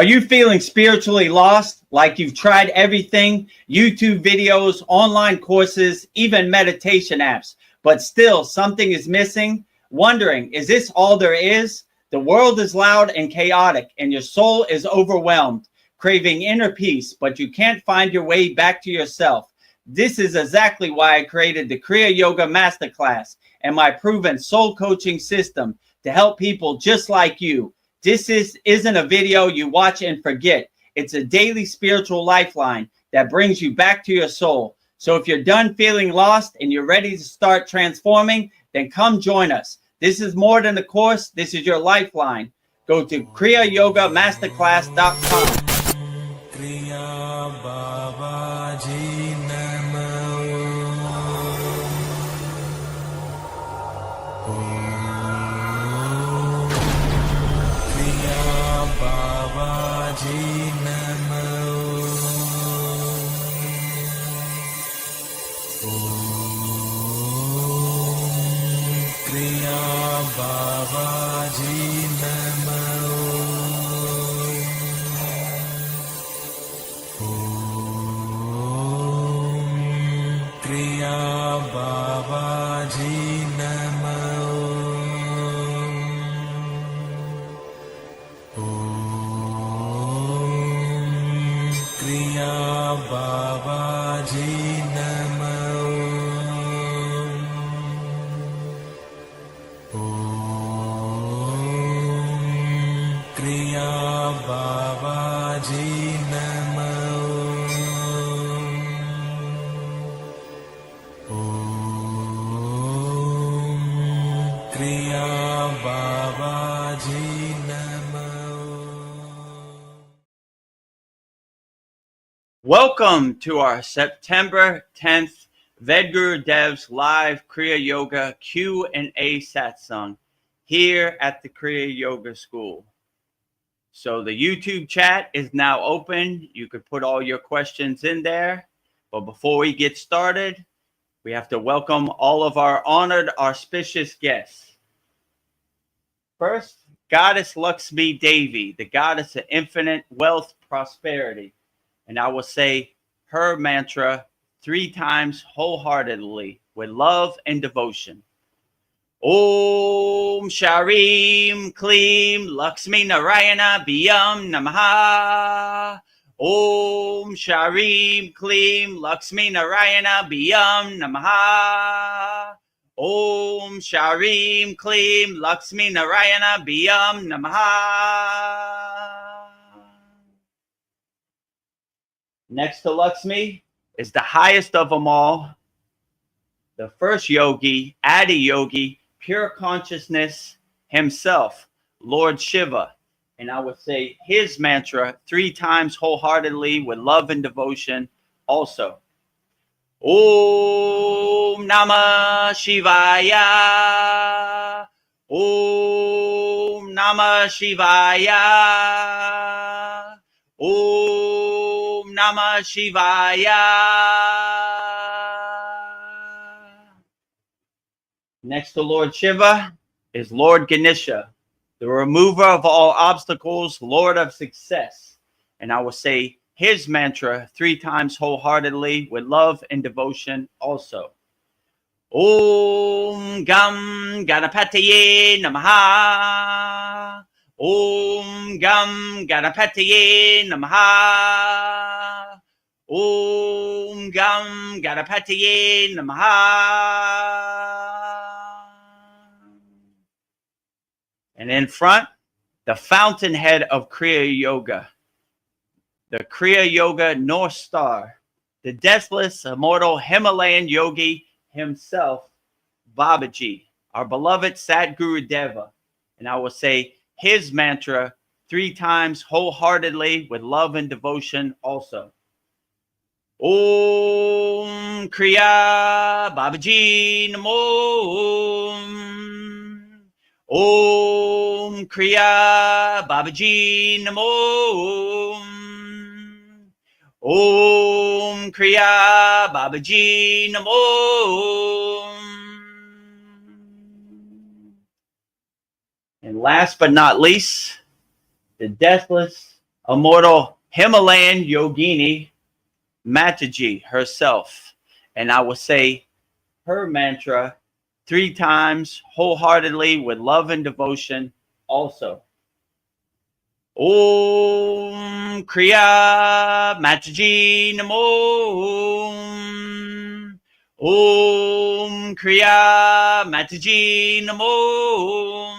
Are you feeling spiritually lost, like you've tried everything, YouTube videos, online courses, even meditation apps, but still something is missing? Wondering, is this all there is? The world is loud and chaotic, and your soul is overwhelmed, craving inner peace, but you can't find your way back to yourself. This is exactly why I created the Kriya Yoga Masterclass and my proven soul coaching system to help people just like you. This isn't a video you watch and forget. It's a daily spiritual lifeline that brings you back to your soul. So if you're done feeling lost and you're ready to start transforming, then come join us. This is more than a course. This is your lifeline. Go to KriyaYogaMasterclass.com. Kriya Babaji Namo. Kriya Babaji Namo. Kriya Babaji Namo. Kriya Babaji Namo. Kriya Babaji Namo. Kriya Babaji Namo. Kriya Babaji Namo. Welcome to our September 10th Vedagurudev's live Kriya Yoga Q&A Satsang here at the Kriya Yoga School. So the YouTube chat is now open. You could put all your questions in there. But before we get started, we have to welcome all of our honored, auspicious guests. First, Goddess Lakshmi Devi, the goddess of infinite wealth, prosperity. And I will say her mantra 3 times wholeheartedly with love and devotion. Om Sharim Klim Lakshmi Narayana Biyam Namaha. Om Sharim Klim Lakshmi Narayana Biyam Namaha. Om Sharim Klim Lakshmi Narayana Biyam Namaha. Next to Lakshmi is the highest of them all, the first yogi, Adi Yogi, pure consciousness himself, Lord Shiva. And I would say his mantra 3 times wholeheartedly with love and devotion also. Om Namah Shivaya. Om Namah Shivaya. Om Namah Shivaya. Next to Lord Shiva is Lord Ganesha, the remover of all obstacles, Lord of success. And I will say his mantra 3 times wholeheartedly with love and devotion also. Om Gam Ganapataye Namaha. Om Gam Ganapataye Namaha. Om Gam Ganapataye Namaha. And in front, the fountainhead of Kriya Yoga, the Kriya Yoga North Star, the deathless, immortal Himalayan yogi himself, Babaji, our beloved Satgurudeva. And I will say his mantra 3 times wholeheartedly with love and devotion also. Om Kriya Babaji Namo. Om Kriya Babaji Namo. Om Kriya Babaji Namo. And last but not least, the deathless, immortal Himalayan yogini Mataji herself. And I will say her mantra 3 times wholeheartedly with love and devotion also. Om Kriya Mataji Namo. Om Kriya Mataji Namo.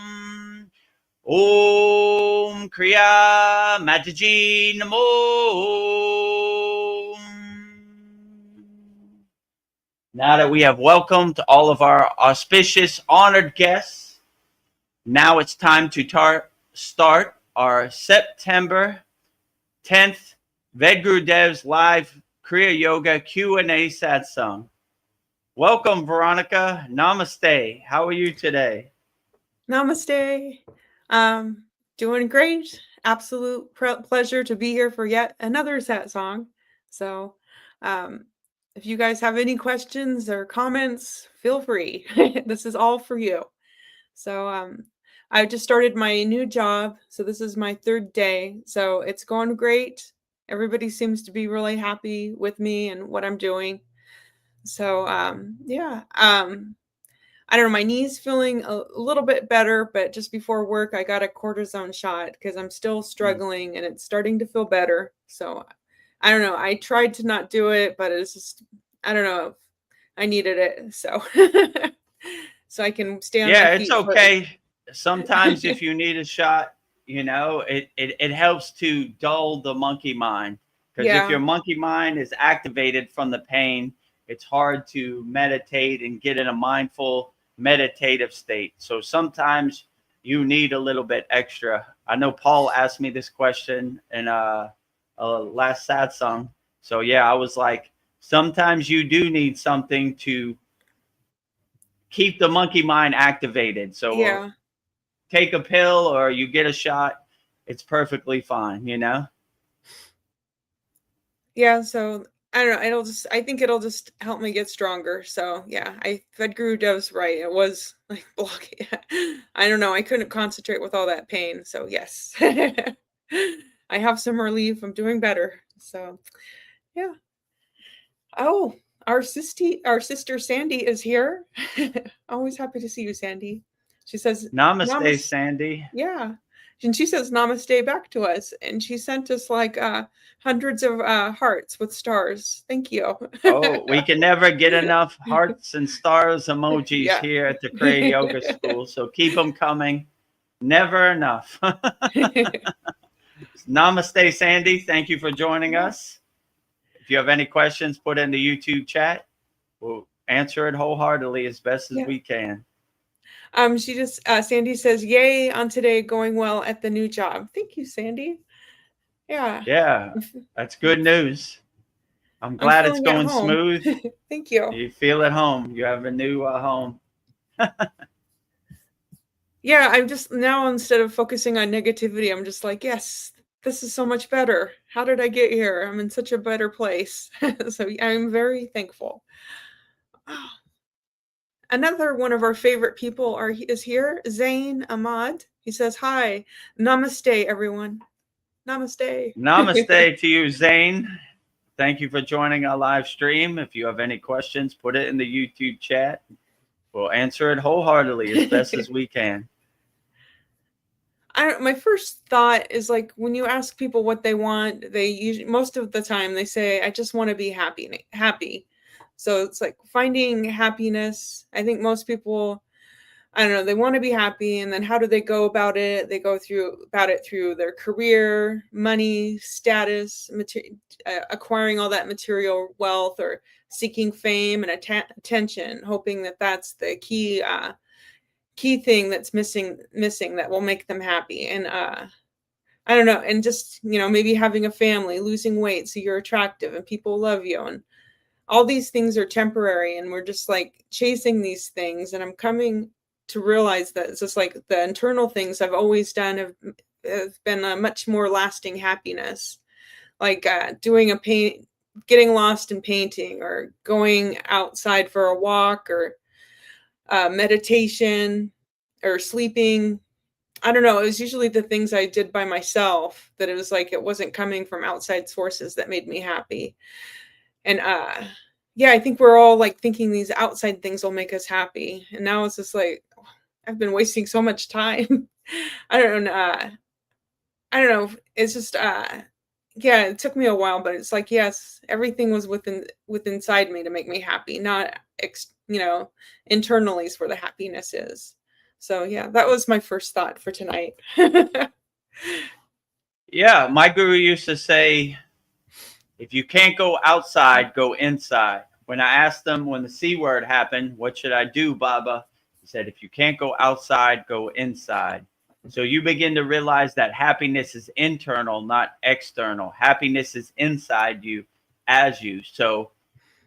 Om Kriya Mataji Namo. Now that we have welcomed all of our auspicious, honored guests, now it's time to start our September 10th Vedgurudev's live Kriya Yoga Q&A Satsang. Welcome, Veronica. Namaste. How are you today? Namaste. Doing great. Absolute pleasure to be here for yet another Satsang. So, if you guys have any questions or comments, feel free. This is all for you. So, I just started my new job. So this is my 3rd day. So it's going great. Everybody seems to be really happy with me and what I'm doing. So, yeah. I don't know, my knee's feeling a little bit better, but just before work, I got a cortisone shot because I'm still struggling and it's starting to feel better. So I don't know. I tried to not do it, but it's just, I don't know. I needed it. So, so I can stay on my feet. Yeah, it's okay. Sometimes if you need a shot, you know, it helps to dull the monkey mind. Because if your monkey mind is activated from the pain, it's hard to meditate and get in a mindful meditative state. So sometimes you need a little bit extra. I know Paul asked me this question in last satsang. So yeah, I was like, sometimes you do need something to keep the monkey mind activated. So take a pill or you get a shot. It's perfectly fine, you know? Yeah, so I don't know. I think it'll just help me get stronger. So yeah, Vedgurudev's right. It was like blocking. I don't know. I couldn't concentrate with all that pain. So yes, I have some relief. I'm doing better. So yeah. Oh, our sister Sandy is here. Always happy to see you, Sandy. She says Namaste, Sandy. Yeah. And she says namaste back to us. And she sent us like hundreds of hearts with stars. Thank you. Oh, we can never get enough hearts and stars emojis here at the Kriya Yoga School. So keep them coming. Never enough. Namaste, Sandy. Thank you for joining us. If you have any questions, put in the YouTube chat. We'll answer it wholeheartedly as best as we can. She just Sandy says, "Yay on today, going well at the new job." Thank you, Sandy. Yeah, that's good news. I'm glad it's going smooth. Thank you. You feel at home. You have a new home. Yeah, I'm just now, instead of focusing on negativity, I'm just like, yes, this is so much better. How did I get here? I'm in such a better place. So I'm very thankful. Another one of our favorite people is here, Zain Ahmad. He says, hi, namaste, everyone. Namaste. Namaste to you, Zain. Thank you for joining our live stream. If you have any questions, put it in the YouTube chat. We'll answer it wholeheartedly as best as we can. My first thought is, like, when you ask people what they want, they usually, most of the time, they say, I just want to be happy. So it's like finding happiness. I think most people, I don't know, they want to be happy, and then how do they go about it? They go about it through their career, money, status, acquiring all that material wealth, or seeking fame and attention, hoping that that's the key thing that's missing that will make them happy. And I don't know, and just, you know, maybe having a family, losing weight so you're attractive and people love you, and all these things are temporary, and we're just like chasing these things. And I'm coming to realize that it's just like the internal things I've always done have been a much more lasting happiness, like getting lost in painting, or going outside for a walk, or meditation, or sleeping. I don't know, it was usually the things I did by myself that it was like it wasn't coming from outside sources that made me happy. And yeah, I think we're all like thinking these outside things will make us happy. And now it's just like I've been wasting so much time. I don't know. I don't know. It's just yeah, it took me a while, but it's like yes, everything was within inside me to make me happy, not internally is where the happiness is. So yeah, that was my first thought for tonight. Yeah, my guru used to say, if you can't go outside, go inside. When I asked him when the C word happened, what should I do, Baba? He said, if you can't go outside, go inside. So you begin to realize that happiness is internal, not external. Happiness is inside you as you. So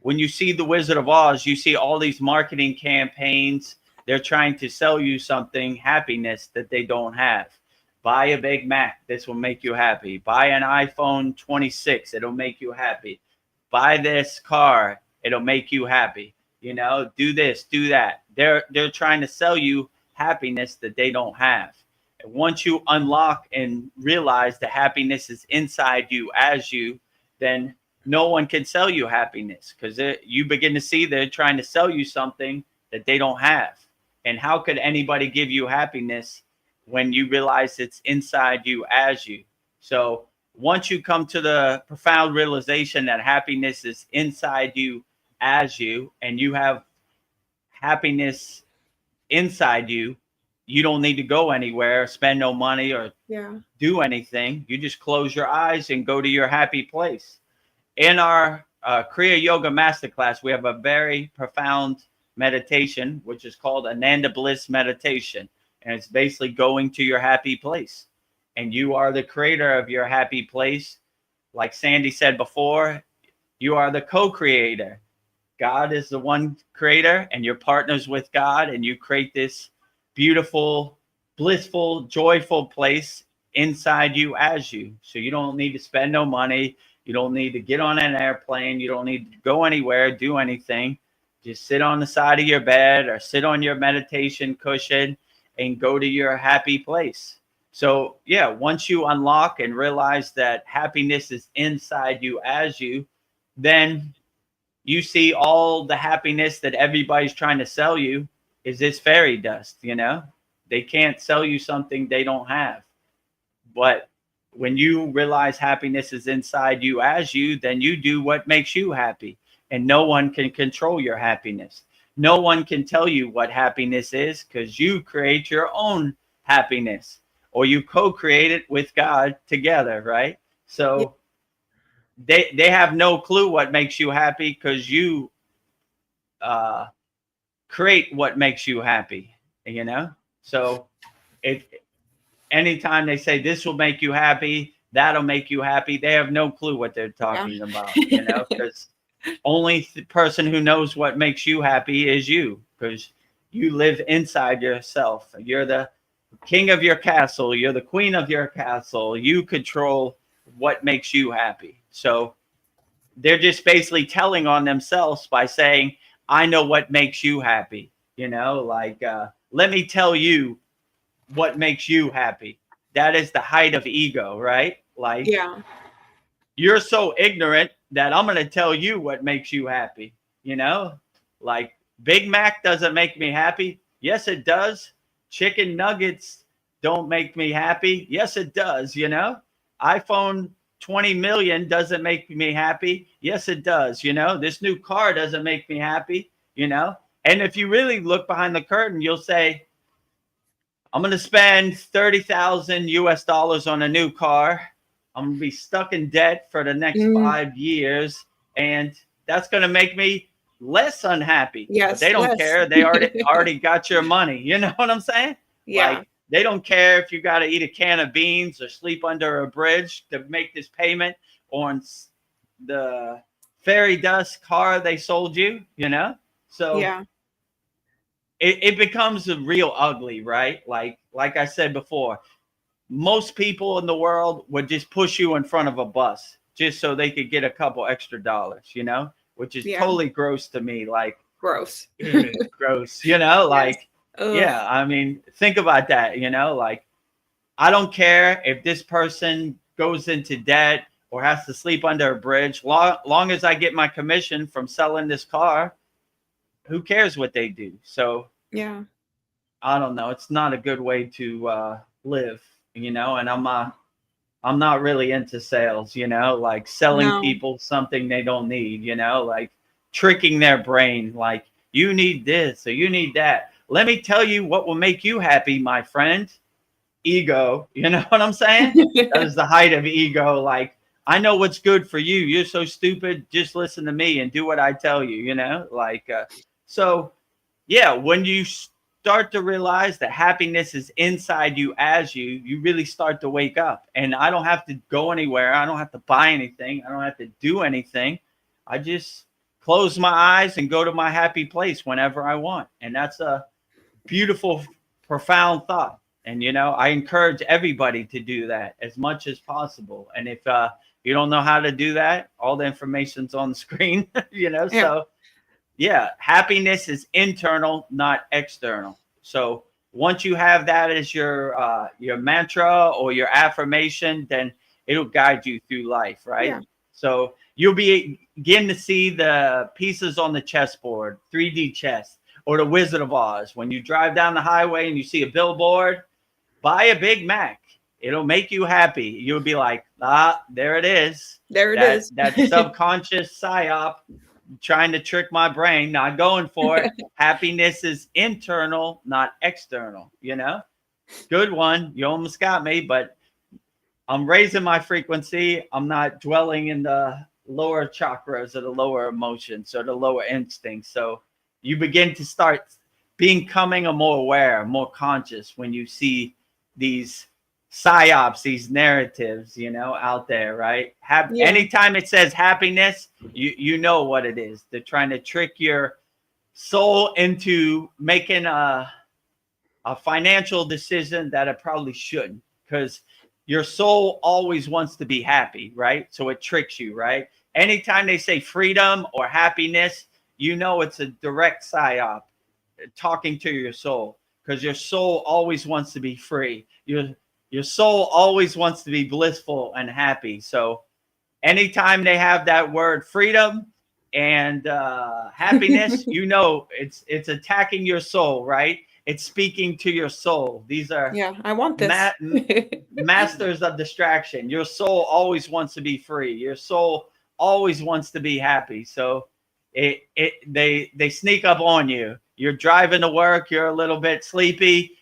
when you see The Wizard of Oz, you see all these marketing campaigns. They're trying to sell you something, happiness, that they don't have. Buy a Big Mac. This will make you happy. Buy an iPhone 26. It'll make you happy. Buy this car. It'll make you happy. You know, do this, do that. They're trying to sell you happiness that they don't have. And once you unlock and realize the happiness is inside you as you, then no one can sell you happiness, because you begin to see they're trying to sell you something that they don't have. And how could anybody give you happiness when you realize it's inside you as you? So once you come to the profound realization that happiness is inside you as you, and you have happiness inside you, you don't need to go anywhere, spend no money or do anything. You just close your eyes and go to your happy place. In our Kriya Yoga Masterclass, we have a very profound meditation, which is called Ananda Bliss Meditation. And it's basically going to your happy place. And you are the creator of your happy place. Like Sandy said before, you are the co-creator. God is the one creator, and you're partners with God, and you create this beautiful, blissful, joyful place inside you as you. So you don't need to spend no money. You don't need to get on an airplane. You don't need to go anywhere, do anything. Just sit on the side of your bed or sit on your meditation cushion and go to your happy place. So yeah, once you unlock and realize that happiness is inside you as you, then you see all the happiness that everybody's trying to sell you is this fairy dust. You know, they can't sell you something they don't have. But when you realize happiness is inside you as you, then you do what makes you happy, and no one can control your happiness. No one can tell you what happiness is, because you create your own happiness, or you co-create it with God together, right? So they have no clue what makes you happy, because you create what makes you happy, you know? So anytime they say this will make you happy, that'll make you happy, they have no clue what they're talking about, you know, because only the person who knows what makes you happy is you, because you live inside yourself. You're the king of your castle. You're the queen of your castle. You control what makes you happy. So they're just basically telling on themselves by saying, I know what makes you happy. You know, like, let me tell you what makes you happy. That is the height of ego, right? Like, you're so ignorant that I'm going to tell you what makes you happy. You know, like, Big Mac doesn't make me happy. Yes, it does. Chicken nuggets don't make me happy. Yes, it does. You know, iPhone 20 million doesn't make me happy. Yes, it does. You know, this new car doesn't make me happy, you know? And if you really look behind the curtain, you'll say, I'm going to spend 30,000 US dollars on a new car. I'm going to be stuck in debt for the next 5 years. And that's going to make me less unhappy. Yes. But they don't care. They already got your money. You know what I'm saying? Yeah. Like, they don't care if you got to eat a can of beans or sleep under a bridge to make this payment on the fairy dust car they sold you, you know? So it becomes real ugly, right? Like I said before, most people in the world would just push you in front of a bus just so they could get a couple extra dollars, you know, which is totally gross to me. Like, gross, gross, you know, like, Ugh. yeah, I mean, think about that, you know, like, I don't care if this person goes into debt or has to sleep under a bridge. Long as I get my commission from selling this car, who cares what they do? So Yeah. I don't know. It's not a good way to live, And I'm not really into sales, like selling No. people something they don't need, like tricking their brain, like you need this or you need that. Let me tell you what will make you happy, my friend. Ego, you know what I'm saying? That is the height of ego. Like, I know what's good for you. You're so stupid. Just listen to me and do what I tell you, so yeah, when you start to realize that happiness is inside you as you really start to wake up. And I don't have to go anywhere. I don't have to buy anything. I don't have to do anything. I just close my eyes and go to my happy place whenever I want. And that's a beautiful, profound thought. And, I encourage everybody to do that as much as possible. And if you don't know how to do that, all the information's on the screen, Yeah. So yeah, happiness is internal, not external. So once you have that as your mantra or your affirmation, then it'll guide you through life, right? Yeah. So you'll begin to see the pieces on the chessboard, 3D chess, or the Wizard of Oz. When you drive down the highway and you see a billboard, buy a Big Mac. It'll make you happy. You'll be like, there it is. There it is. That subconscious psyop trying to trick my brain, not going for it. Happiness is internal, not external, Good one. You almost got me, but I'm raising my frequency. I'm not dwelling in the lower chakras or the lower emotions or the lower instincts. So you begin to start becoming more aware, more conscious when you see these psyops, these narratives, out there, right? Anytime it says happiness, you know what it is. They're trying to trick your soul into making a financial decision that it probably shouldn't, because your soul always wants to be happy, right? So it tricks you, right? Anytime they say freedom or happiness, it's a direct psyop talking to your soul, because your soul always wants to be free. Your soul always wants to be blissful and happy. So anytime they have that word freedom and happiness, it's attacking your soul, right? It's speaking to your soul. These are I want this. Masters of distraction. Your soul always wants to be free. Your soul always wants to be happy. So they sneak up on you. You're driving to work. You're a little bit sleepy,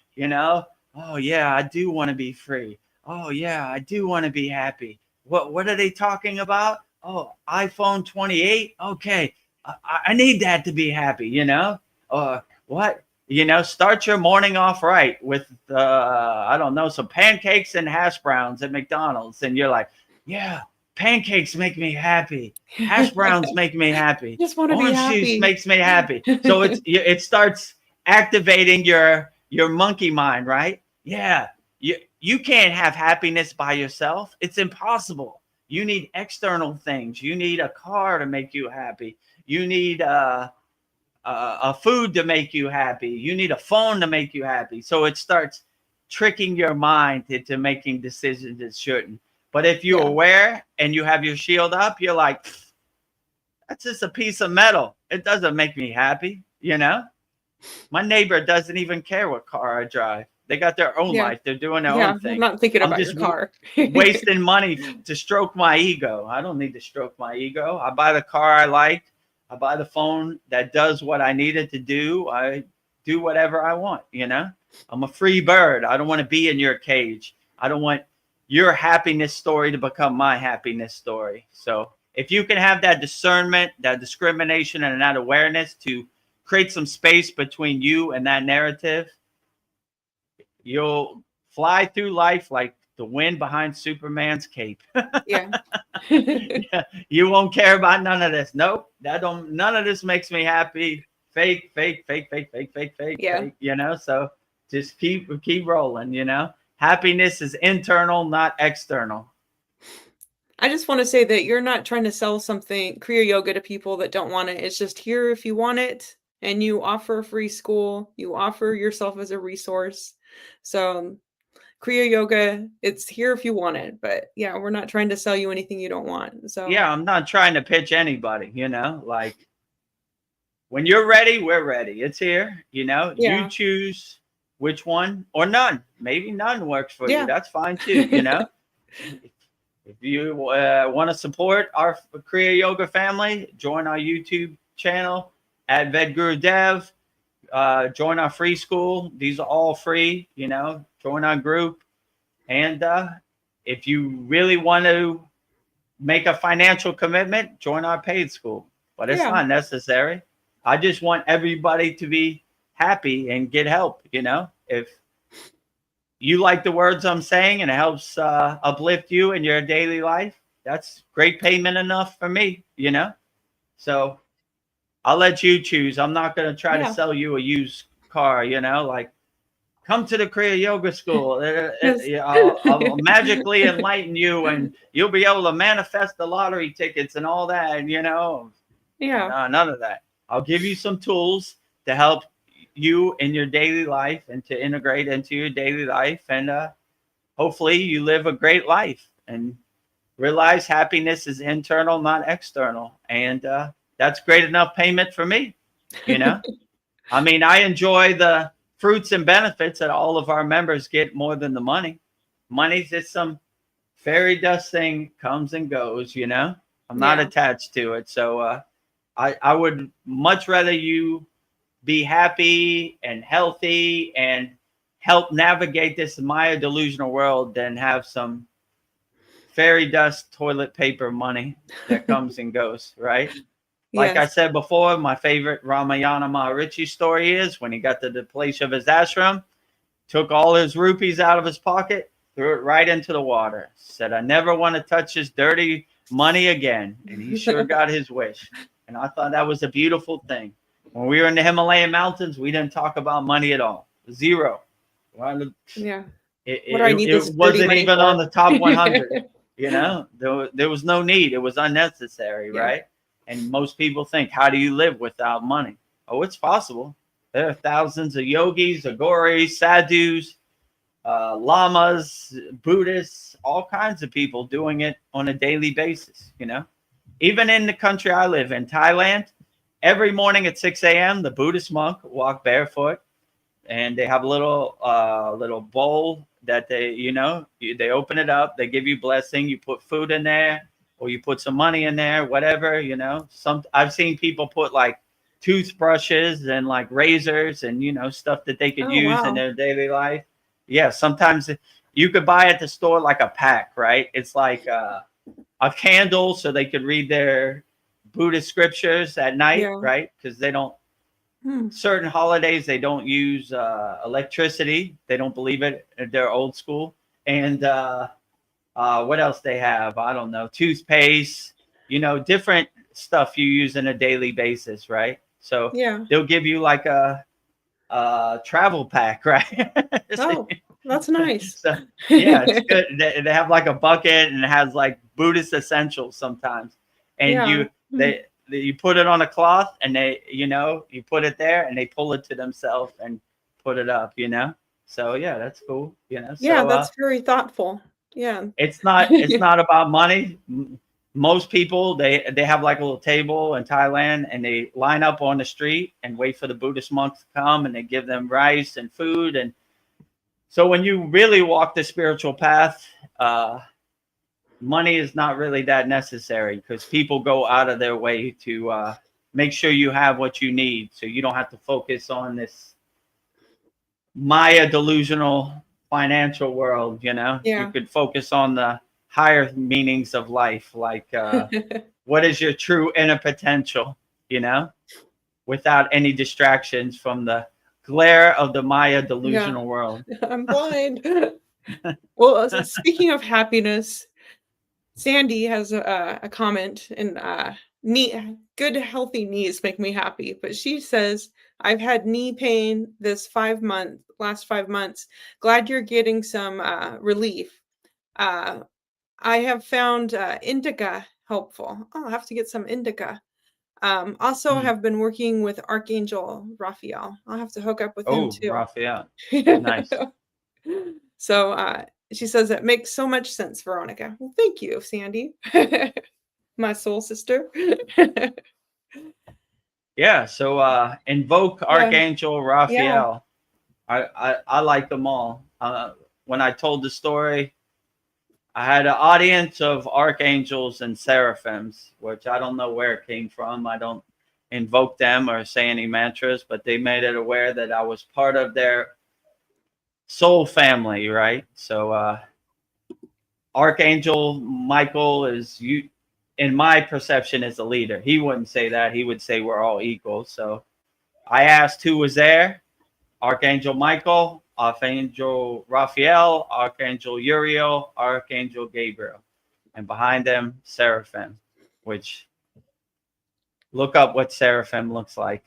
Oh yeah, I do want to be free. Oh yeah, I do want to be happy. What are they talking about? Oh, iPhone 28. Okay, I need that to be happy. What? Start your morning off right with I don't know, some pancakes and hash browns at McDonald's, and you're like, yeah, pancakes make me happy. Hash browns make me happy. Just want to be Orange happy. juice makes me happy. So it starts activating your monkey mind, right? Yeah, you can't have happiness by yourself. It's impossible. You need external things. You need a car to make you happy. You need a food to make you happy. You need a phone to make you happy. So it starts tricking your mind into making decisions it shouldn't. But if you're aware and you have your shield up, you're like, that's just a piece of metal. It doesn't make me happy, My neighbor doesn't even care what car I drive. They got their own life. They're doing their own thing. I'm not thinking about just your car. Wasting money to stroke my ego. I don't need to stroke my ego. I buy the car I like. I buy the phone that does what I need it to do. I do whatever I want, I'm a free bird. I don't want to be in your cage. I don't want your happiness story to become my happiness story. So if you can have that discernment, that discrimination, and that awareness to create some space between you and that narrative, you'll fly through life like the wind behind Superman's cape. Yeah. You won't care about none of this. Nope. None of this makes me happy. Fake. Yeah. So just keep rolling, Happiness is internal, not external. I just want to say that you're not trying to sell something, Kriya Yoga, to people that don't want it. It's just here if you want it, and you offer free school. You offer yourself as a resource. So Kriya Yoga, it's here if you want it. But yeah, we're not trying to sell you anything you don't want. So Yeah, I'm not trying to pitch anybody, like when you're ready, we're ready. It's here, you yeah. choose which one or none. Maybe none works for you. Yeah. That's fine too. If you want to support our Kriya Yoga family, join our YouTube channel at Vedagurudev. Join our free school. These are all free, join our group. And if you really want to make a financial commitment, join our paid school. But it's Yeah. not necessary. I just want everybody to be happy and get help. If you like the words I'm saying and it helps uplift you in your daily life, that's great payment enough for me. So I'll let you choose. I'm not going to try to Yeah. sell you a used car, like come to the Kriya Yoga School. Yes. I'll magically enlighten you and you'll be able to manifest the lottery tickets and all that, Yeah. No, none of that. I'll give you some tools to help you in your daily life and to integrate into your daily life. And hopefully you live a great life and realize happiness is internal, not external. And that's great enough payment for me, I mean, I enjoy the fruits and benefits that all of our members get more than the money. Money's just some fairy dust thing, comes and goes, I'm not Yeah. attached to it. So I would much rather you be happy and healthy and help navigate this Maya delusional world than have some fairy dust toilet paper money that comes and goes, right? Like I Yes. said before, my favorite Ramayana Maharishi story is when he got to the place of his ashram, took all his rupees out of his pocket, threw it right into the water. Said, I never want to touch this dirty money again. And he sure got his wish. And I thought that was a beautiful thing. When we were in the Himalayan mountains, we didn't talk about money at all. Zero. Yeah. It, What do I it, need this it dirty wasn't money even for? on the top 100. There was no need. It was unnecessary, Yeah. right? And most people think, how do you live without money? Oh, it's possible. There are thousands of yogis, agoris, sadhus, lamas, Buddhists, all kinds of people doing it on a daily basis. Even in the country I live in, Thailand, every morning at 6 a.m., the Buddhist monk walk barefoot, and they have a little bowl that they open it up, they give you blessing, you put food in there, or you put some money in there, whatever. I've seen people put like toothbrushes and like razors and stuff that they could Oh, use in wow. their daily life. Yeah, sometimes you could buy at the store like a pack, right? It's like a candle so they could read their Buddhist scriptures at night, Yeah. right? Because they don't Hmm. certain holidays they don't use electricity. They don't believe it. They're old school. And what else they have? I don't know. Toothpaste, different stuff you use on a daily basis, right? So Yeah. they'll give you like a travel pack, right? Oh, that's nice. So yeah, it's good. They have like a bucket and it has like Buddhist essentials sometimes, and Yeah. Hmm. you put it on a cloth and you put it there and they pull it to themselves and put it up. So yeah, that's cool. Yeah, So that's very thoughtful. Yeah. it's not about money. Most people they have like a little table in Thailand and they line up on the street and wait for the Buddhist monks to come and they give them rice and food. And so when you really walk the spiritual path, money is not really that necessary because people go out of their way to make sure you have what you need, so you don't have to focus on this Maya delusional financial world. You Yeah. could focus on the higher meanings of life, like what is your true inner potential, without any distractions from the glare of the Maya Yeah. delusional world. I'm blind. Well, speaking of happiness, Sandy has a comment, and good healthy knees make me happy. But she says, I've had knee pain last 5 months. Glad you're getting some relief. Uh, I have found indica helpful. Oh, I'll have to get some indica. Also Hmm. have been working with Archangel Raphael. I'll have to hook up with him Oh, too. Raphael. Nice. So she says it makes so much sense, Veronica. Well, thank you, Sandy, my soul sister. Yeah. So invoke Archangel Yeah. Raphael. I like them all. When I told the story, I had an audience of archangels and seraphims, which I don't know where it came from. I don't invoke them or say any mantras, but they made it aware that I was part of their soul family, right? So Archangel Michael is, you, in my perception, is the leader. He wouldn't say that. He would say we're all equal. So I asked who was there. Archangel Michael, Archangel Raphael, Archangel Uriel, Archangel Gabriel, and behind them, Seraphim, which, look up what Seraphim looks like.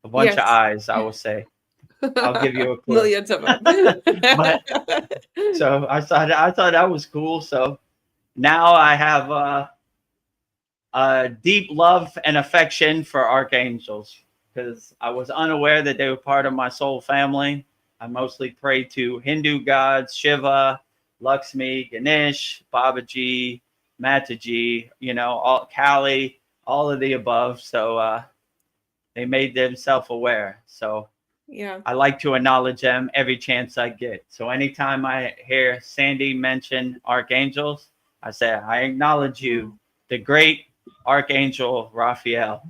A bunch of Yes. eyes, I will say. I'll give you a clue. Millions of them. But so I thought that was cool. So now I have a deep love and affection for archangels, because I was unaware that they were part of my soul family. I mostly pray to Hindu gods, Shiva, Lakshmi, Ganesh, Babaji, Mataji, all Kali, all of the above. So they made themselves aware. So yeah. I like to acknowledge them every chance I get. So anytime I hear Sandy mention archangels, I say, I acknowledge you, the great Archangel Raphael.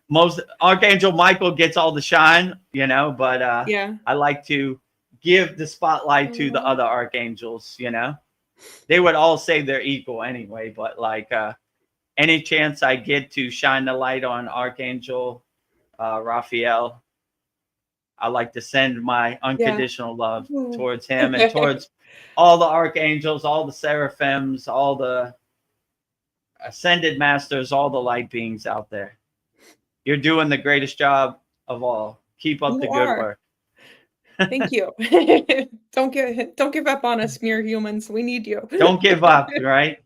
Most Archangel Michael gets all the shine, but Yeah. I like to give the spotlight to the other archangels. They would all say they're equal anyway, but like any chance I get to shine the light on Archangel Raphael, I like to send my unconditional love towards him and towards all the archangels, all the seraphims, all the ascended masters, all the light beings out there. You're doing the greatest job of all. Keep up the good work. Thank you. Don't give up on us, mere humans. We need you. Don't give up, right?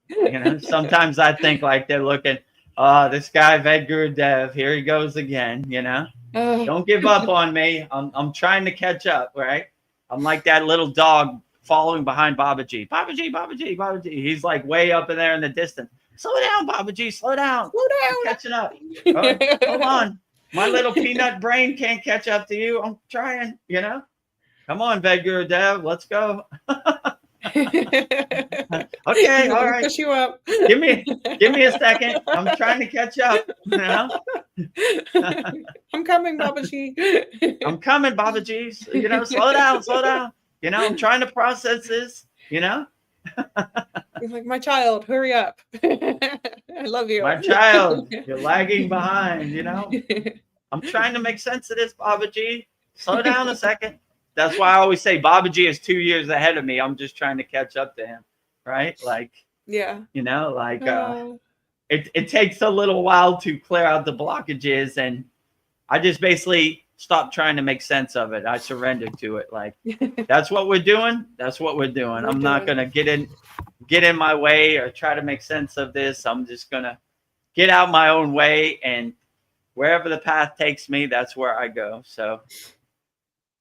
Sometimes I think like they're looking, oh, this guy Vedagurudev, here he goes again, Don't give up on me. I'm trying to catch up, right? I'm like that little dog following behind Babaji. Babaji, Babaji, Babaji. He's like way up in there in the distance. Slow down, Babaji. Slow down. Slow down. I'm catching up. Right, hold on. My little peanut brain can't catch up to you. I'm trying, Come on, Vedagurudev. Let's go. Okay, all right. Push you up. Give me a second. I'm trying to catch up. I'm coming, Babaji. I'm coming, Babaji. Slow down. I'm trying to process this. You're like, my child, hurry up. I love you. My child, you're lagging behind. I'm trying to make sense of this, Babaji. Slow down a second. That's why I always say Babaji is 2 years ahead of me. I'm just trying to catch up to him, right? Like, yeah, it takes a little while to clear out the blockages, and I just basically stopped trying to make sense of it. I surrendered to it. Like, that's what we're doing. That's what we're doing. I'm not gonna get in my way or try to make sense of this. I'm just gonna get out my own way, and wherever the path takes me, that's where I go. So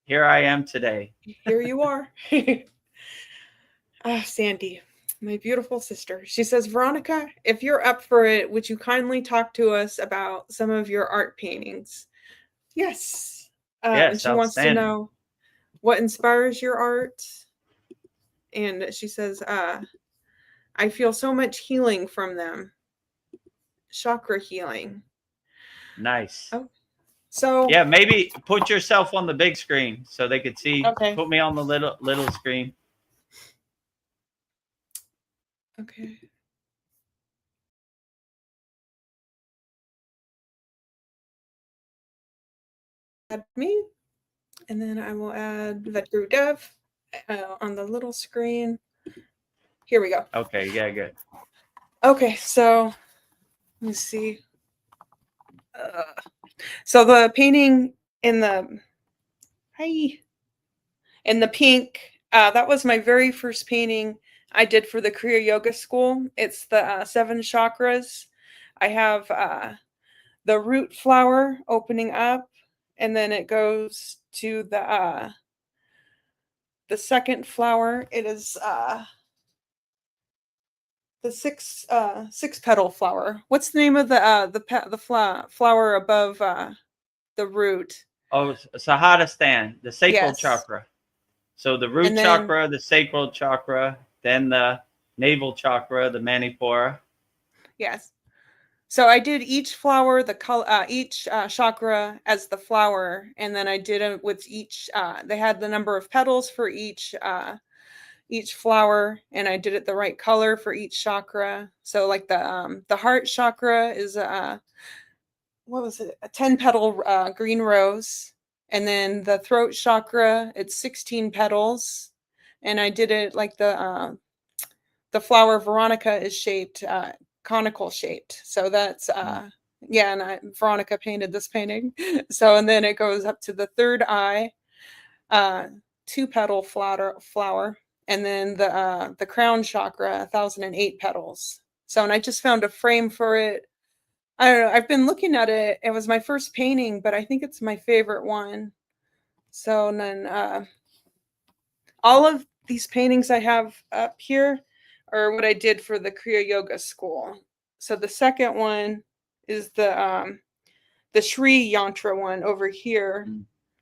here I am today. Here you are. Sandy, my beautiful sister. She says, Veronica, if you're up for it, would you kindly talk to us about some of your art paintings? Yes. Yes, and she wants to know what inspires your art. And she says, I feel so much healing from them. Chakra healing. Nice. Oh. So yeah, maybe put yourself on the big screen so they could see. Okay. Put me on the little screen. Okay. Add me, and then I will add Vedagurudev on the little screen. Here we go. Okay, yeah, good. Okay, so let me see. So the painting in the pink, that was my very first painting I did for the Kriya Yoga School. It's the 7 chakras. I have the root flower opening up, and then it goes to the the second flower, it is the six petal flower. What's the name of the flower above the root? Oh, Sahadastan, the sacral Yes. chakra. So the root And then, chakra, the sacral chakra, then the navel chakra, the manipura. yes. So I did each flower, the color, each chakra as the flower, and then I did it with each. They had the number of petals for each flower, and I did it the right color for each chakra. So like the heart chakra is what was it? A 10-petal green rose, and then the throat chakra, it's 16 petals, and I did it like the flower Veronica is shaped conical shaped. So that's yeah, and Veronica painted this painting. So and then it goes up to the third eye, 2-petal flower, and then the crown chakra, 1008 petals. So and I just found a frame for it. I don't know. I've been looking at it. It was my first painting, but I think it's my favorite one. So and then all of these paintings I have up here are what I did for the Kriya Yoga school. So the second one is the Shri Yantra one over here.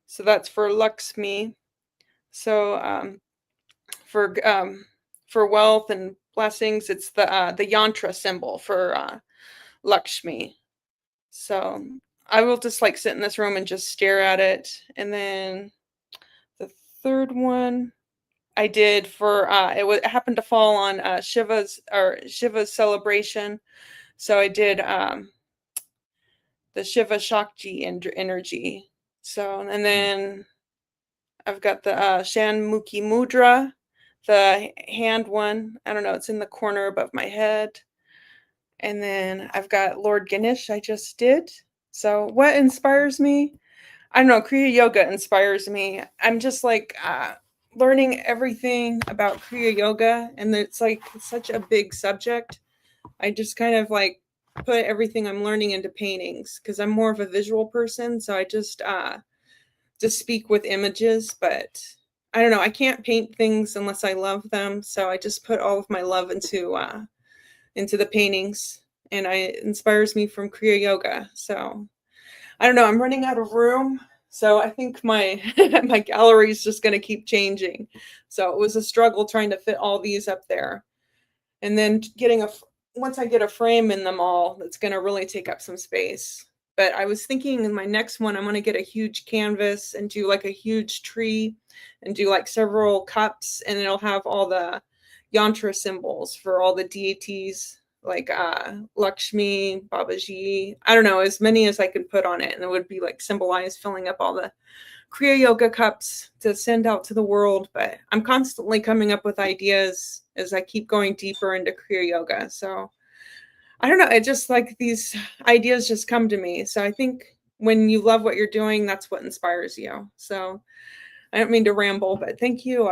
So that's for Lakshmi. So for wealth and blessings, it's the yantra symbol for Lakshmi. So I will just like sit in this room and just stare at it. And then the third one I did for it happened to fall on Shiva's celebration, so I did the Shiva Shakti energy. So and then I've got the Shanmukhi Mudra, the hand one. I don't know, it's in the corner above my head. And then I've got Lord Ganesh I just did. So what inspires me? I don't know, Kriya Yoga inspires me. I'm just like learning everything about Kriya Yoga, and it's like such a big subject. I just kind of like put everything I'm learning into paintings because I'm more of a visual person. So I just speak with images, but I don't know. I can't paint things unless I love them. So I just put all of my love into the paintings, and it inspires me from Kriya Yoga. So I don't know. I'm running out of room. So I think my my gallery is just going to keep changing. So it was a struggle trying to fit all these up there. And then once I get a frame in them all, that's going to really take up some space. But I was thinking in my next one, I'm going to get a huge canvas and do like a huge tree and do like several cups, and it'll have all the yantra symbols for all the deities, like Lakshmi, Babaji, I don't know, as many as I could put on it. And it would be like symbolized filling up all the Kriya Yoga cups to send out to the world. But I'm constantly coming up with ideas as I keep going deeper into Kriya Yoga. So I don't know. It just like these ideas just come to me. So I think when you love what you're doing, that's what inspires you. So I don't mean to ramble, but thank you,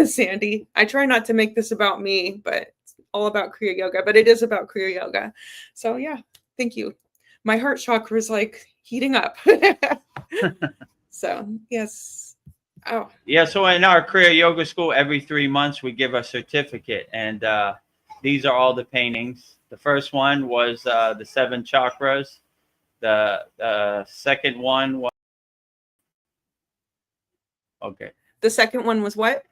Sandy. I try not to make this about me, but it's all about Kriya Yoga, but it is about Kriya Yoga. So yeah, thank you. My heart chakra is like heating up. So yes. Oh. Yeah, so in our Kriya Yoga school, every 3 months we give a certificate, and these are all the paintings. The first one was the 7 chakras. The second one was okay. The second one was what?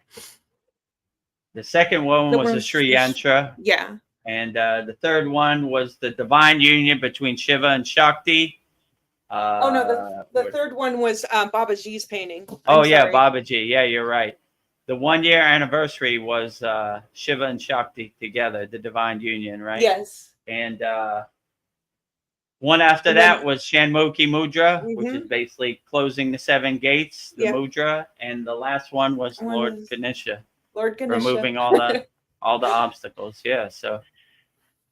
The second one was the Sri Yantra. Yeah. And the third one was the divine union between Shiva and Shakti. Oh no, the third one was Babaji's painting. Yeah, Babaji. Yeah, you're right. The 1-year anniversary was Shiva and Shakti together, the divine union, right? Yes. And one after that was Shanmukhi Mudra, which is basically closing the 7 gates, the mudra. And the last one was Lord Ganesha. Lord Ganesha. Removing all the obstacles. Yeah, so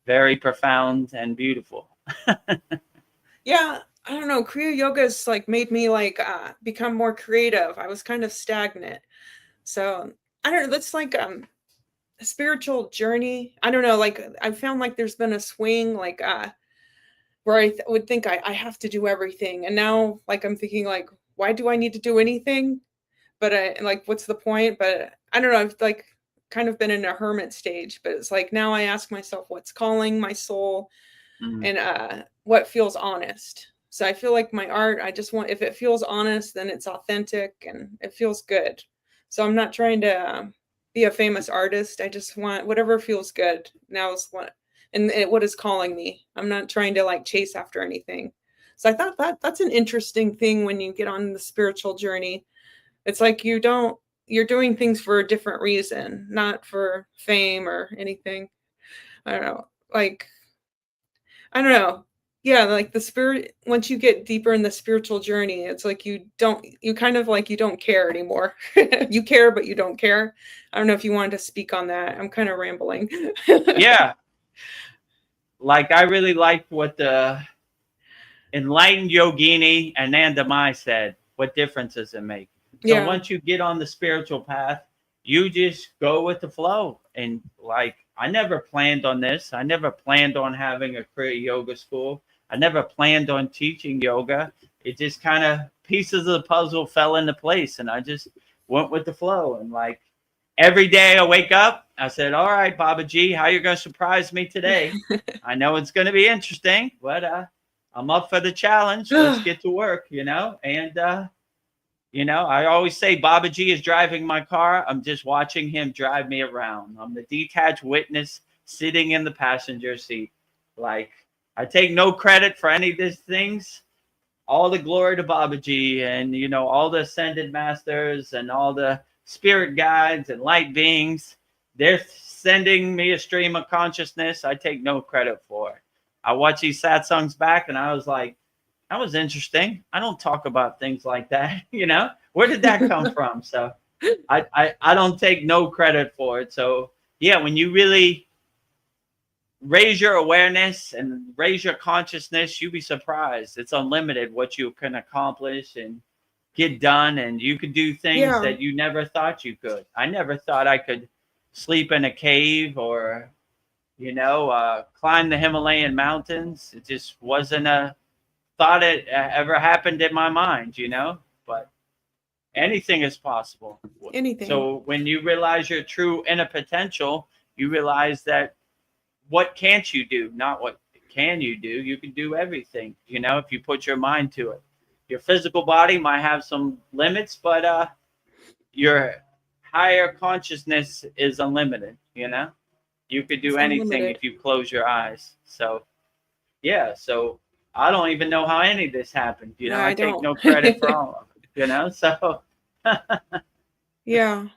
very profound and beautiful. Yeah, I don't know. Kriya Yoga has like made me like become more creative. I was kind of stagnant. So I don't know. That's like a spiritual journey. I don't know. Like I found like there's been a swing like where I would think I have to do everything. And now like I'm thinking like, why do I need to do anything? but I like, what's the point? But I don't know. I've like kind of been in a hermit stage, but it's like now I ask myself what's calling my soul and what feels honest. So I feel like my art, I just want, if it feels honest, then it's authentic and it feels good. So I'm not trying to be a famous artist. I just want whatever feels good. Now is what, and what is calling me. I'm not trying to like chase after anything. So I thought that's an interesting thing when you get on the spiritual journey. It's like you're doing things for a different reason, not for fame or anything. I don't know. Like, I don't know. Yeah, like the spirit, once you get deeper in the spiritual journey, it's like you kind of like you don't care anymore. You care, but you don't care. I don't know if you wanted to speak on that. I'm kind of rambling. Yeah. Like, I really liked what the enlightened yogini Anandamai said. What difference does it make? So Yeah. once you get on the spiritual path, you just go with the flow. And like, I never planned on this. I never planned on having a Kriya yoga school. I never planned on teaching yoga. It just kind of pieces of the puzzle fell into place, and I just went with the flow. And like every day I wake up, I said, all right, Baba G, how you going to surprise me today? I know it's going to be interesting, but I'm up for the challenge. Let's get to work, you know? And, you know, I always say Baba G is driving my car. I'm just watching him drive me around. I'm the detached witness sitting in the passenger seat. Like, I take no credit for any of these things. All the glory to Baba G and, you know, all the ascended masters and all the spirit guides and light beings. They're sending me a stream of consciousness. I take no credit for it. I watch these satsangs back and I was like, that was interesting. I don't talk about things like that. You know, where did that come from? So I don't take no credit for it. So yeah, when you really raise your awareness and raise your consciousness, you'll be surprised. It's unlimited what you can accomplish and get done. And you can do things that you never thought you could. I never thought I could sleep in a cave or, you know, climb the Himalayan mountains. It just wasn't a thought it ever happened in my mind, you know, but anything is possible. Anything. So when you realize your true inner potential, you realize that what can't you do, not what can you do. You can do everything, you know, if you put your mind to it. Your physical body might have some limits, but your higher consciousness is unlimited, you know. You could do anything if you close your eyes. So yeah, so I don't even know how any of this happened. You know, I take no credit for all of it, you know, so. Yeah.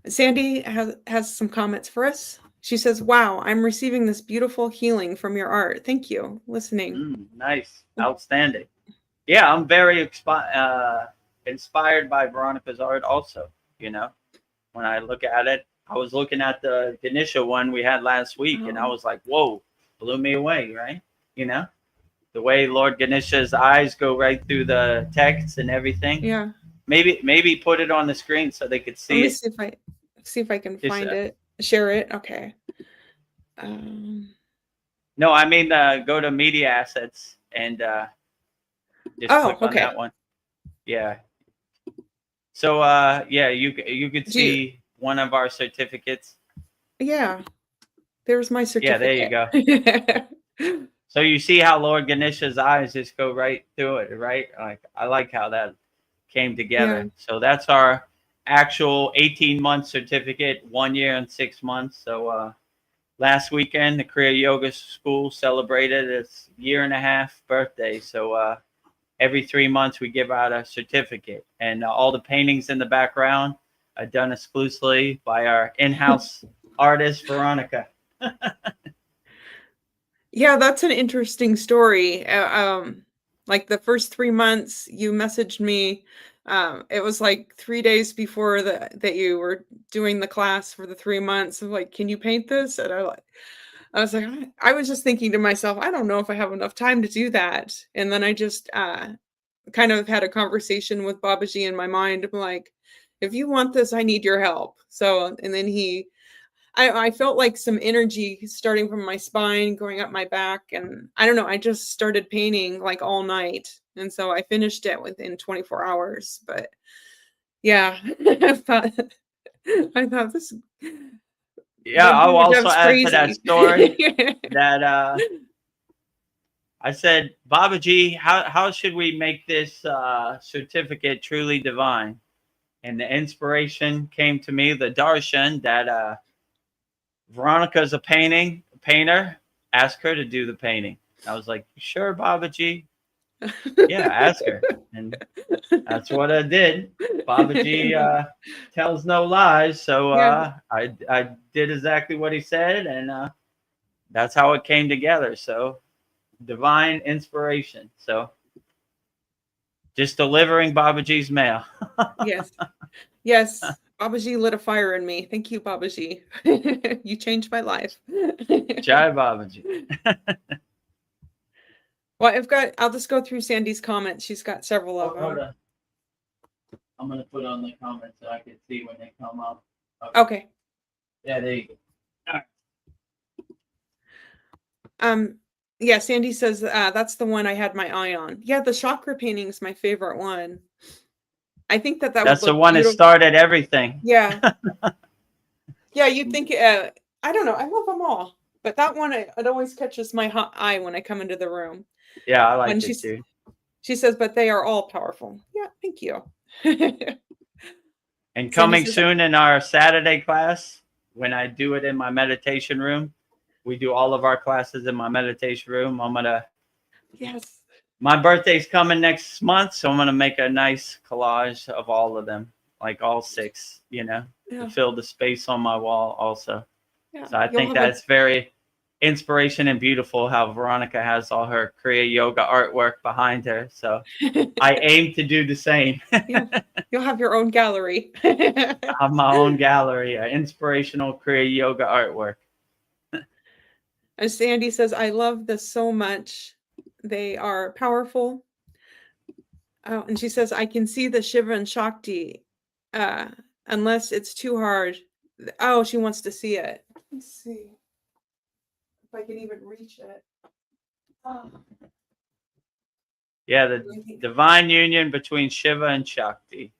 Sandy has some comments for us. She says, wow, I'm receiving this beautiful healing from your art. Thank you. Listening. Nice. Outstanding. Yeah, I'm very inspired by Veronica's art also, you know. When I look at it, I was looking at the Ganesha one we had last week, and I was like, whoa, blew me away, right? You know, the way Lord Ganesha's eyes go right through the text and everything. Yeah. Maybe put it on the screen so they could see it. Let me see if I can find it. Share it. Okay. No, I mean go to media assets and just click on that one. Yeah. So yeah, you could see one of our certificates. Yeah. There's my certificate. Yeah, there you go. So you see how Lord Ganesha's eyes just go right through it, right? Like, I like how that came together. Yeah. So that's our actual 18-month certificate, 1 year and 6 months. So last weekend, the Kriya Yoga School celebrated its 1.5-year birthday. So every 3 months, we give out a certificate. And all the paintings in the background are done exclusively by our in-house artist, Veronica. Yeah, that's an interesting story. Like the first 3 months you messaged me, it was like 3 days before that you were doing the class for the 3 months. I'm like, can you paint this? And I was like, I was just thinking to myself, I don't know if I have enough time to do that. And then I just kind of had a conversation with Babaji in my mind. I'm like, if you want this, I need your help. So, and then I felt like some energy starting from my spine, going up my back. And I don't know, I just started painting like all night. And so I finished it within 24 hours. But Yeah. I thought this Yeah, I'll also Vedagurudev's add to that crazy. story that I said, Babaji, how should we make this certificate truly divine? And the inspiration came to me, the darshan, that Veronica's a painter. Ask her to do the painting. I was like, sure, Babaji. Yeah, ask her. And that's what I did. Babaji tells no lies. So Yeah. I did exactly what he said. And that's how it came together. So divine inspiration. So just delivering Babaji's mail. Yes. Yes. Babaji lit a fire in me. Thank you, Babaji. You changed my life. Jai Babaji. Well, I'll just go through Sandy's comments. She's got several of them. Hold on. I'm going to put on the comments so I can see when they come up. Okay. Yeah, there you go. Yeah, Sandy says that's the one I had my eye on. Yeah, the chakra painting is my favorite one. I think that That's would the look one that beautiful. started everything. Yeah. Yeah, you'd think I don't know. I love them all, but that one it always catches my eye when I come into the room. Yeah, I like And it too. she says, but they are all powerful. Yeah, thank you. And Sandy coming says, soon in our Saturday class, when I do it in my meditation room, we do all of our classes in my meditation room. yes. My birthday's coming next month, so I'm gonna make a nice collage of all of them, like all 6, Yeah. to fill the space on my wall also. Yeah. So I think that's very inspiration and beautiful how Veronica has all her Kriya yoga artwork behind her. So I aim to do the same. Yeah. You'll have your own gallery. I have my own gallery, inspirational Kriya yoga artwork. And Sandy says, I love this so much. They are powerful. Oh, and she says, I can see the Shiva and Shakti, unless it's too hard. Oh, she wants to see it. Let's see if I can even reach it. Oh. Yeah, the divine union between Shiva and Shakti.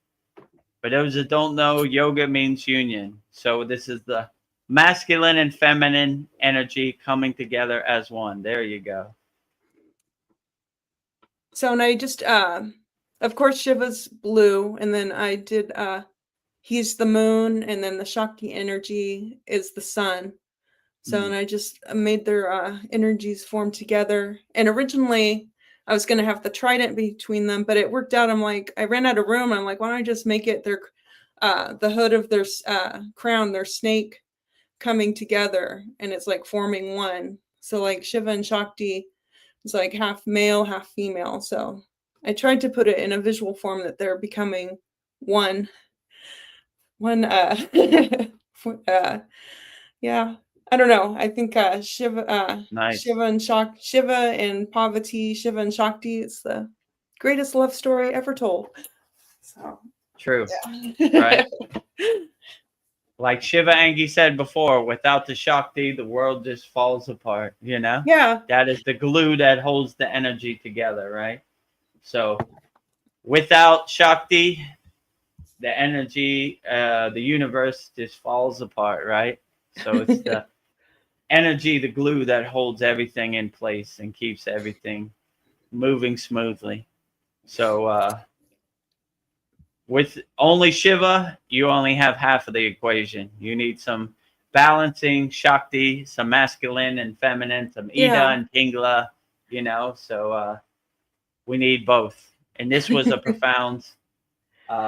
For those that don't know, yoga means union. So this is the masculine and feminine energy coming together as one. There you go. So, and I just, of course, Shiva's blue, and then I did, he's the moon, and then the Shakti energy is the sun. So, and I just made their energies form together. And originally, I was going to have the trident between them, but it worked out. I'm like, I ran out of room. I'm like, why don't I just make it their, the hood of their crown, their snake coming together, and it's like forming one. So, like Shiva and Shakti is like half male, half female. So I tried to put it in a visual form that they're becoming one. Yeah. I don't know. I think Shiva Nice. Shiva and Parvati, Shiva and Shakti, it's the greatest love story ever told. So True. yeah. Right. Like Shiva Angi said before, without the Shakti, the world just falls apart, Yeah. That is the glue that holds the energy together, right? So without Shakti, the energy, the universe just falls apart, right? So it's the energy, the glue that holds everything in place and keeps everything moving smoothly. So with only Shiva, you only have half of the equation. You need some balancing Shakti, some masculine and feminine, some Ida and Pingala, So we need both. And this was a profound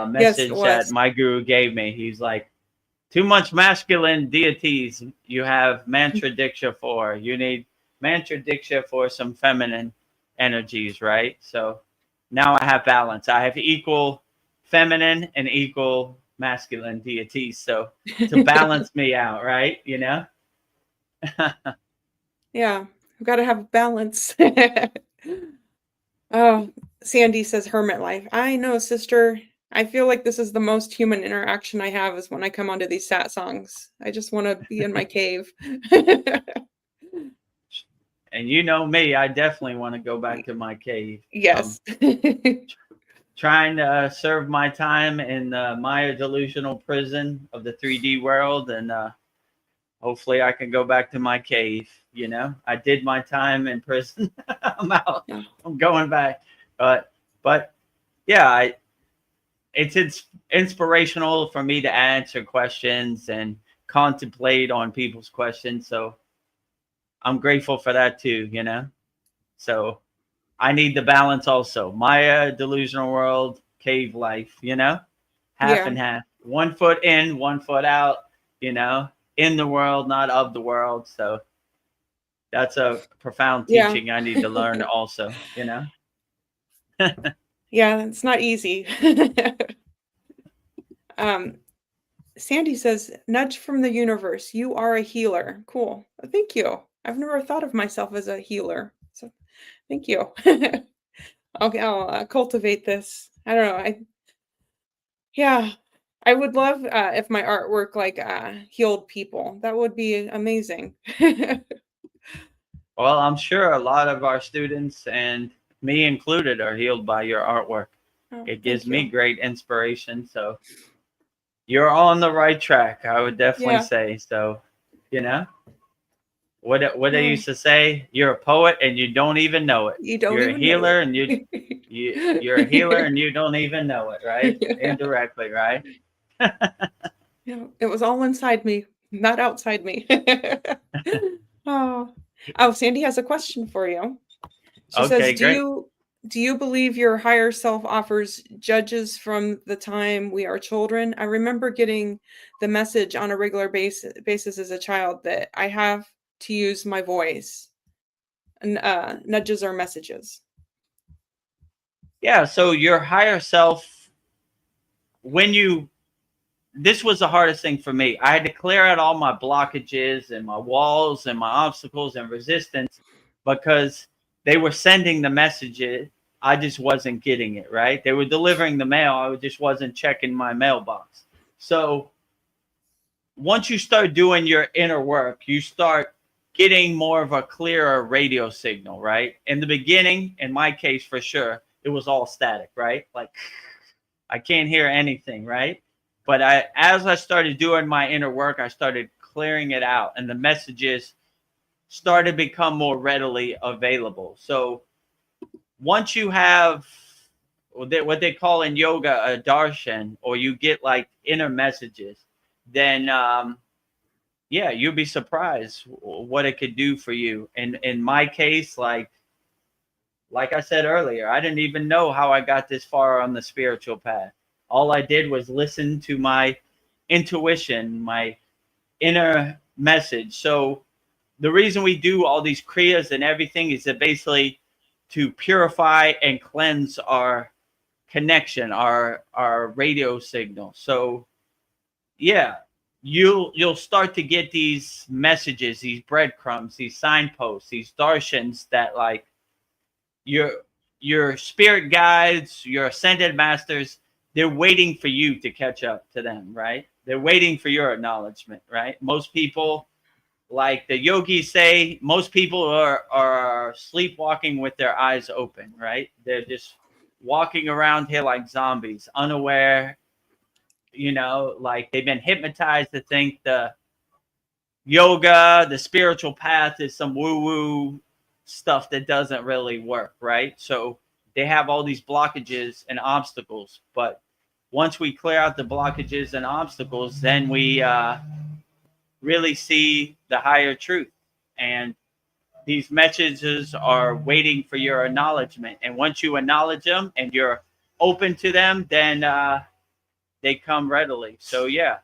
message that my guru gave me. He's like, too much masculine deities you have mantra diksha for. You need mantra diksha for some feminine energies, right? So now I have balance. I have equal feminine and equal masculine deities. So to balance me out, right? Yeah, we've got to have balance. Oh, Sandy says hermit life. I know, sister. I feel like this is the most human interaction I have is when I come onto these satsangs. I just want to be in my cave. And you know me, I definitely want to go back to my cave. Yes. trying to serve my time in the Maya delusional prison of the 3D world, and hopefully I can go back to my cave. You know, I did my time in prison. I'm out. Yeah. I'm going back. But yeah, it's inspirational for me to answer questions and contemplate on people's questions. So I'm grateful for that too. You know, so I need the balance also. Maya delusional world, cave life. You know, half Yeah. and half. 1 foot in, 1 foot out. You know, in the world, not of the world. So that's a profound Yeah. teaching I need to learn also, you know? Yeah, it's not easy. um, Sandy says, nudge from the universe. You are a healer. Cool. Thank you. I've never thought of myself as a healer. So thank you. I'll cultivate this. I don't know. Yeah, I would love if my artwork like healed people. That would be amazing. Well, I'm sure a lot of our students and me included are healed by your artwork. Oh, It gives thank me you. great inspiration. So you're on the right track, I would definitely Yeah. say. So, you know, what they Oh, used to say, you're a poet and you don't even know it. you don't You're a even know healer and you're a healer it. and you don't even know it, right? Yeah. Indirectly, right? Yeah, it was all inside me, not outside me. Oh. Oh, Sandy has a question for you. She says, Okay, great. do you believe your higher self offers judges from the time we are children? I remember getting the message on a regular basis as a child that I have to use my voice. And nudges or messages. Yeah, so your higher self, when you this was the hardest thing for me. I had to clear out all my blockages and my walls and my obstacles and resistance because they were sending the messages. I just wasn't getting it, right? They were delivering the mail. I just wasn't checking my mailbox. So once you start doing your inner work, you start getting more of a clearer radio signal, right? In the beginning, in my case, for sure, it was all static, right? Like I can't hear anything, right? But as I started doing my inner work, I started clearing it out, and the messages started to become more readily available. So once you have what they call in yoga a darshan, or you get like inner messages, then yeah, you'll be surprised what it could do for you. And in my case, like I said earlier, I didn't even know how I got this far on the spiritual path. All I did was listen to my intuition, my inner message. So the reason we do all these kriyas and everything is that basically to purify and cleanse our connection, our radio signal. So yeah, you'll start to get these messages, these breadcrumbs, these signposts, these darshans that like your your spirit guides, your ascended masters, they're waiting for you to catch up to them, right? They're waiting for your acknowledgement, right? Most people, like the yogis say, most people are sleepwalking with their eyes open, right? They're just walking around here like zombies, unaware, you know, like they've been hypnotized to think the yoga, the spiritual path is some woo woo stuff that doesn't really work, right? So they have all these blockages and obstacles. But once we clear out the blockages and obstacles, then we really see the higher truth. And these messages are waiting for your acknowledgement. And once you acknowledge them and you're open to them, then they come readily. So, yeah,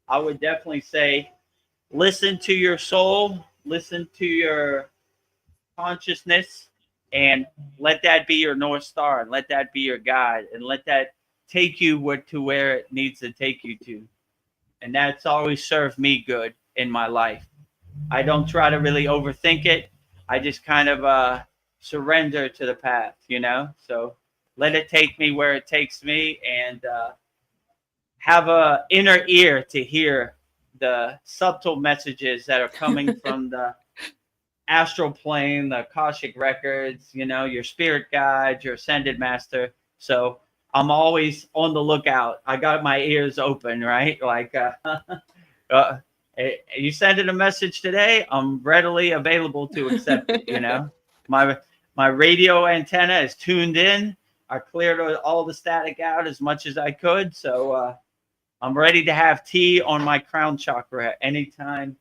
I would definitely say listen to your soul, listen to your consciousness, and let that be your North Star, and let that be your guide, and let that take you to where it needs to take you to. And that's always served me good in my life. I don't try to really overthink it. I just kind of surrender to the path, you know? So let it take me where it takes me, and have a inner ear to hear the subtle messages that are coming from the astral plane, the Akashic records, you know, your spirit guide, your ascended master. So I'm always on the lookout. I got my ears open, right? Like, you sent in a message today, I'm readily available to accept it. My my radio antenna is tuned in. I cleared all the static out as much as I could, so I'm ready to have tea on my crown chakra anytime.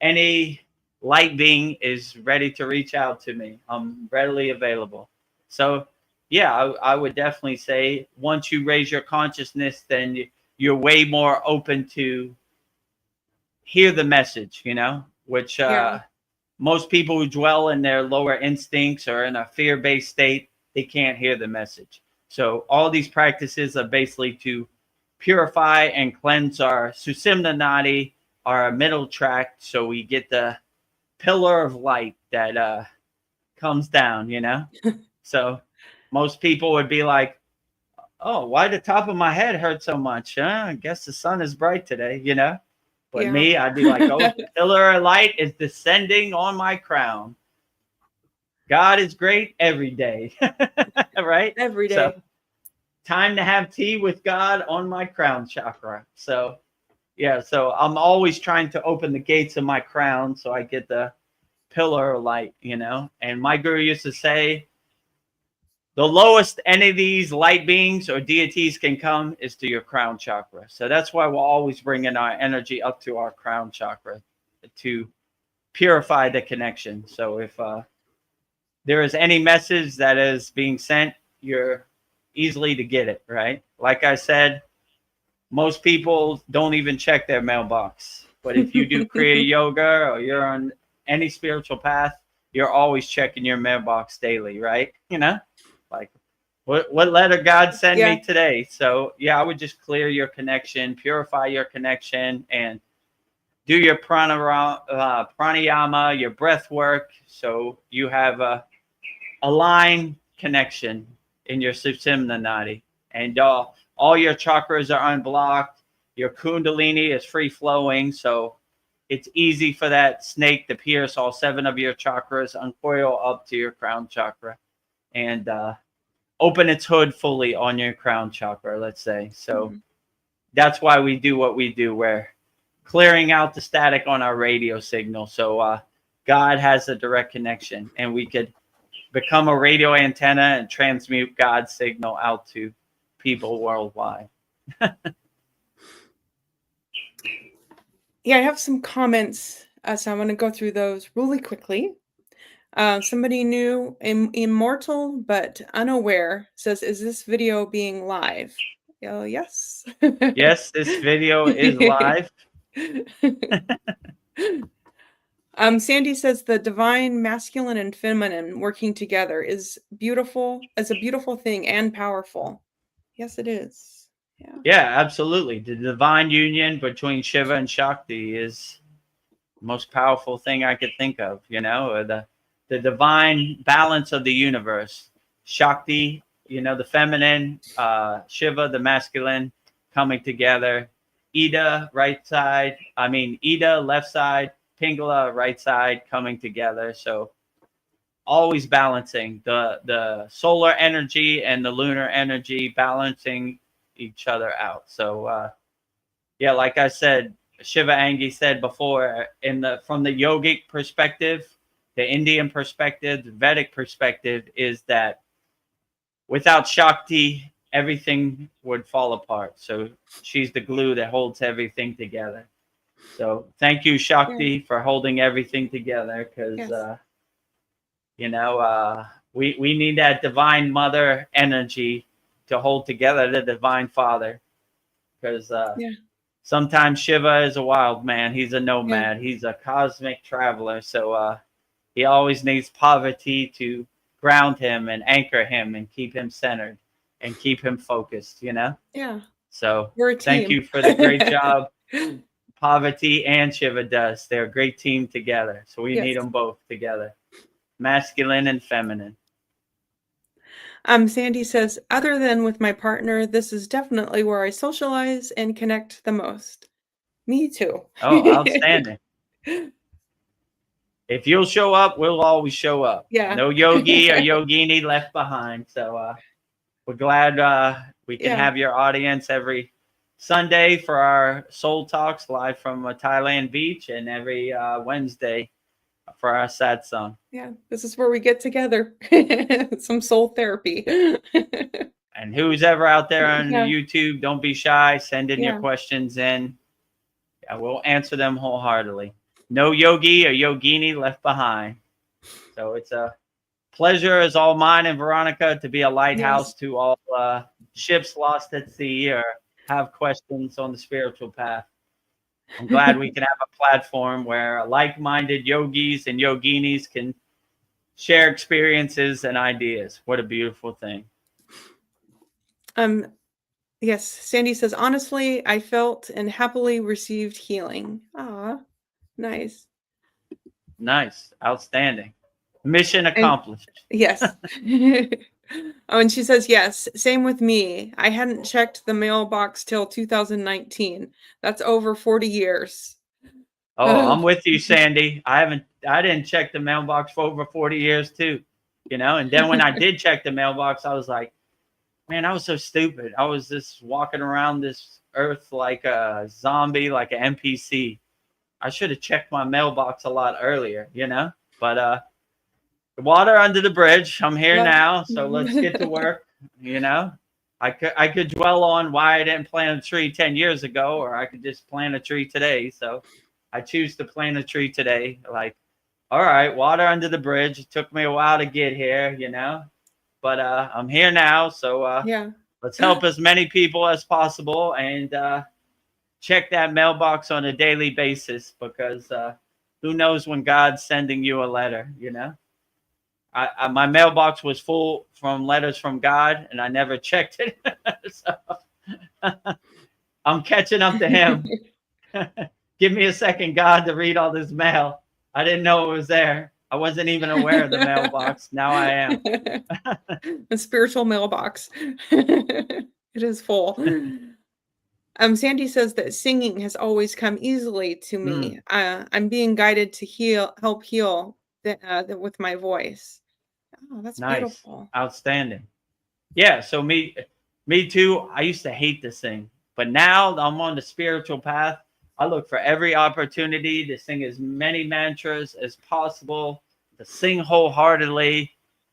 Any light being is ready to reach out to me. I'm readily available. So, yeah, I would definitely say once you raise your consciousness, then you're way more open to hear the message, which Yeah. most people who dwell in their lower instincts or in a fear-based state, they can't hear the message. So all these practices are basically to purify and cleanse our Susimna Nadi, our middle tract, so we get the pillar of light that comes down, So most people would be like, oh, why the top of my head hurt so much? I guess the sun is bright today, But Yeah. me, I'd be like, oh, the pillar of light is descending on my crown. God is great every day, right? Every day. So time to have tea with God on my crown chakra. So, yeah, so I'm always trying to open the gates of my crown so I get the pillar of light, And my guru used to say, the lowest any of these light beings or deities can come is to your crown chakra. So that's why we're always bringing our energy up to our crown chakra to purify the connection. So if there is any message that is being sent, you're easily to get it, right? Like I said, most people don't even check their mailbox. But if you do Kriya yoga or you're on any spiritual path, you're always checking your mailbox daily, right? Like, what letter God send me today? So, yeah, I would just clear your connection, purify your connection, and do your pranayama, your breath work, so you have a line connection in your Susimna Nadi. And all your chakras are unblocked. Your kundalini is free-flowing, so it's easy for that snake to pierce all 7 of your chakras, uncoil up to your crown chakra, and open its hood fully on your crown chakra, let's say. So that's why we do what we do. We're clearing out the static on our radio signal. So God has a direct connection, and we could become a radio antenna and transmute God's signal out to people worldwide. Yeah, I have some comments, so I'm going to go through those really quickly. Somebody new, immortal but unaware, says, "Is this video being live?" Yes. Yes, this video is live. Sandy says the divine masculine and feminine working together is beautiful, as a beautiful thing and powerful. Yes, it is. Yeah, absolutely. The divine union between Shiva and Shakti is the most powerful thing I could think of, or the divine balance of the universe. Shakti, the feminine, Shiva, the masculine, coming together. Ida, Ida, left side, Pingala, right side, coming together. So always balancing the solar energy and the lunar energy, balancing each other out. So yeah, like I said, Shiva Angi said before, from the yogic perspective, the Indian perspective, the Vedic perspective, is that without Shakti, everything would fall apart. So she's the glue that holds everything together. So thank you, Shakti, for holding everything together, because we need that divine mother energy to hold together the divine father, because sometimes Shiva is a wild man. He's a nomad. He's a cosmic traveler. So he always needs Parvati to ground him and anchor him and keep him centered and keep him focused, Yeah. So thank you for the great job Parvati and Shiva does. They're a great team together. So we need them both together, masculine and feminine. Sandy says, other than with my partner, this is definitely where I socialize and connect the most. Me too. Oh, outstanding. If you'll show up, we'll always show up. Yeah. No yogi or yogini left behind. So we're glad we can have your audience every Sunday for our Soul Talks live from Thailand Beach, and every Wednesday for our Satsang. Yeah, this is where we get together. Some soul therapy. And who's ever out there on YouTube, don't be shy. Send in your questions in. I will answer them wholeheartedly. No yogi or yogini left behind. So it's a pleasure as all mine and Veronica to be a lighthouse to all ships lost at sea or have questions on the spiritual path. I'm glad we can have a platform where like-minded yogis and yoginis can share experiences and ideas. What a beautiful thing. Yes, Sandy says, honestly, I felt and happily received healing. Ah, nice. Nice. Outstanding. Mission accomplished. Yes. Oh, and she says, yes, same with me. I hadn't checked the mailbox till 2019. That's over 40 years. Oh, I'm with you, Sandy. I didn't check the mailbox for over 40 years too, you know? And then when I did check the mailbox, I was like, man, I was so stupid. I was just walking around this earth like a zombie, like an NPC. I should have checked my mailbox a lot earlier, you know? But the water under the bridge. I'm here now, so let's get to work. You know, I could dwell on why I didn't plant a tree 10 years ago, or I could just plant a tree today. So I choose to plant a tree today. Like, all right, water under the bridge. It took me a while to get here, you know, but I'm here now. So let's help as many people as possible, and check that mailbox on a daily basis, because who knows when God's sending you a letter, you know? My mailbox was full from letters from God, and I never checked it. So I'm catching up to him. Give me a second, God, to read all this mail. I didn't know it was there. I wasn't even aware of the mailbox. Now I am. The spiritual mailbox. It is full. Sandy says that singing has always come easily to me. I'm being guided to help heal with my voice. Oh, that's nice. Beautiful. Outstanding. Yeah, so me too. I used to hate to sing, but now I'm on the spiritual path. I look for every opportunity to sing as many mantras as possible, to sing wholeheartedly.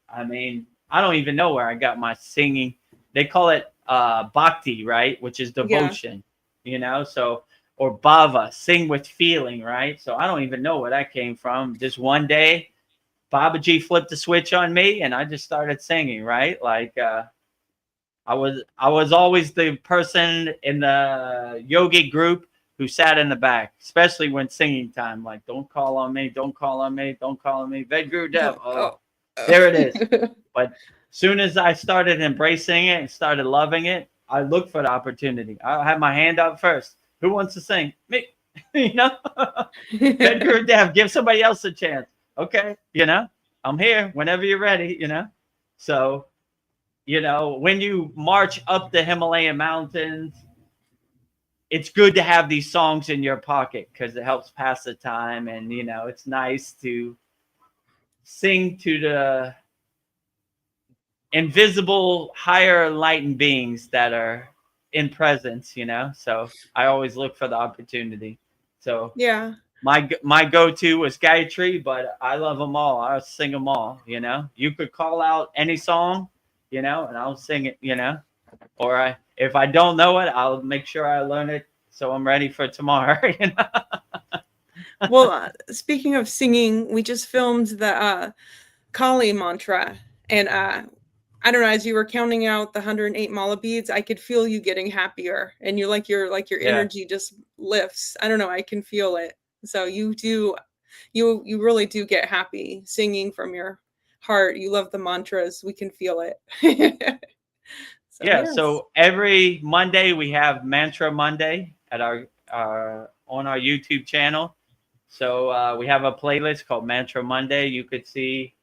I mean, I don't even know where I got my singing. They call it bhakti, right? Which is devotion, you know? So, or bhava, sing with feeling, right? So I don't even know where that came from. Just one day, Babaji flipped the switch on me, and I just started singing, right? Like I was always the person in the yogi group who sat in the back, especially when singing time. Like, don't call on me, don't call on me, don't call on me. Vedagurudev. There it is. But soon as I started embracing it and started loving it, I looked for the opportunity. I had my hand up first. Who wants to sing? Me. You know? Vedagurudev, give somebody else a chance. Okay, you know, I'm here whenever you're ready, you know. So, you know, when you march up the Himalayan mountains, it's good to have these songs in your pocket, because it helps pass the time. And, you know, it's nice to sing to the invisible, higher enlightened beings that are in presence, you know. So I always look for the opportunity. So my go-to was Gayatri, but I love them all. I'll sing them all, you know. You could call out any song, you know, and I'll sing it, you know. Or if I don't know it, I'll make sure I learn it so I'm ready for tomorrow, you know. Well, speaking of singing, we just filmed the Kali mantra, and I don't know, as you were counting out the 108 mala beads, I could feel you getting happier, and your energy just lifts. I don't know, I can feel it. So you really do get happy singing from your heart. You love the mantras. We can feel it. So every Monday we have Mantra Monday at our on our YouTube channel. So we have a playlist called Mantra Monday. You could see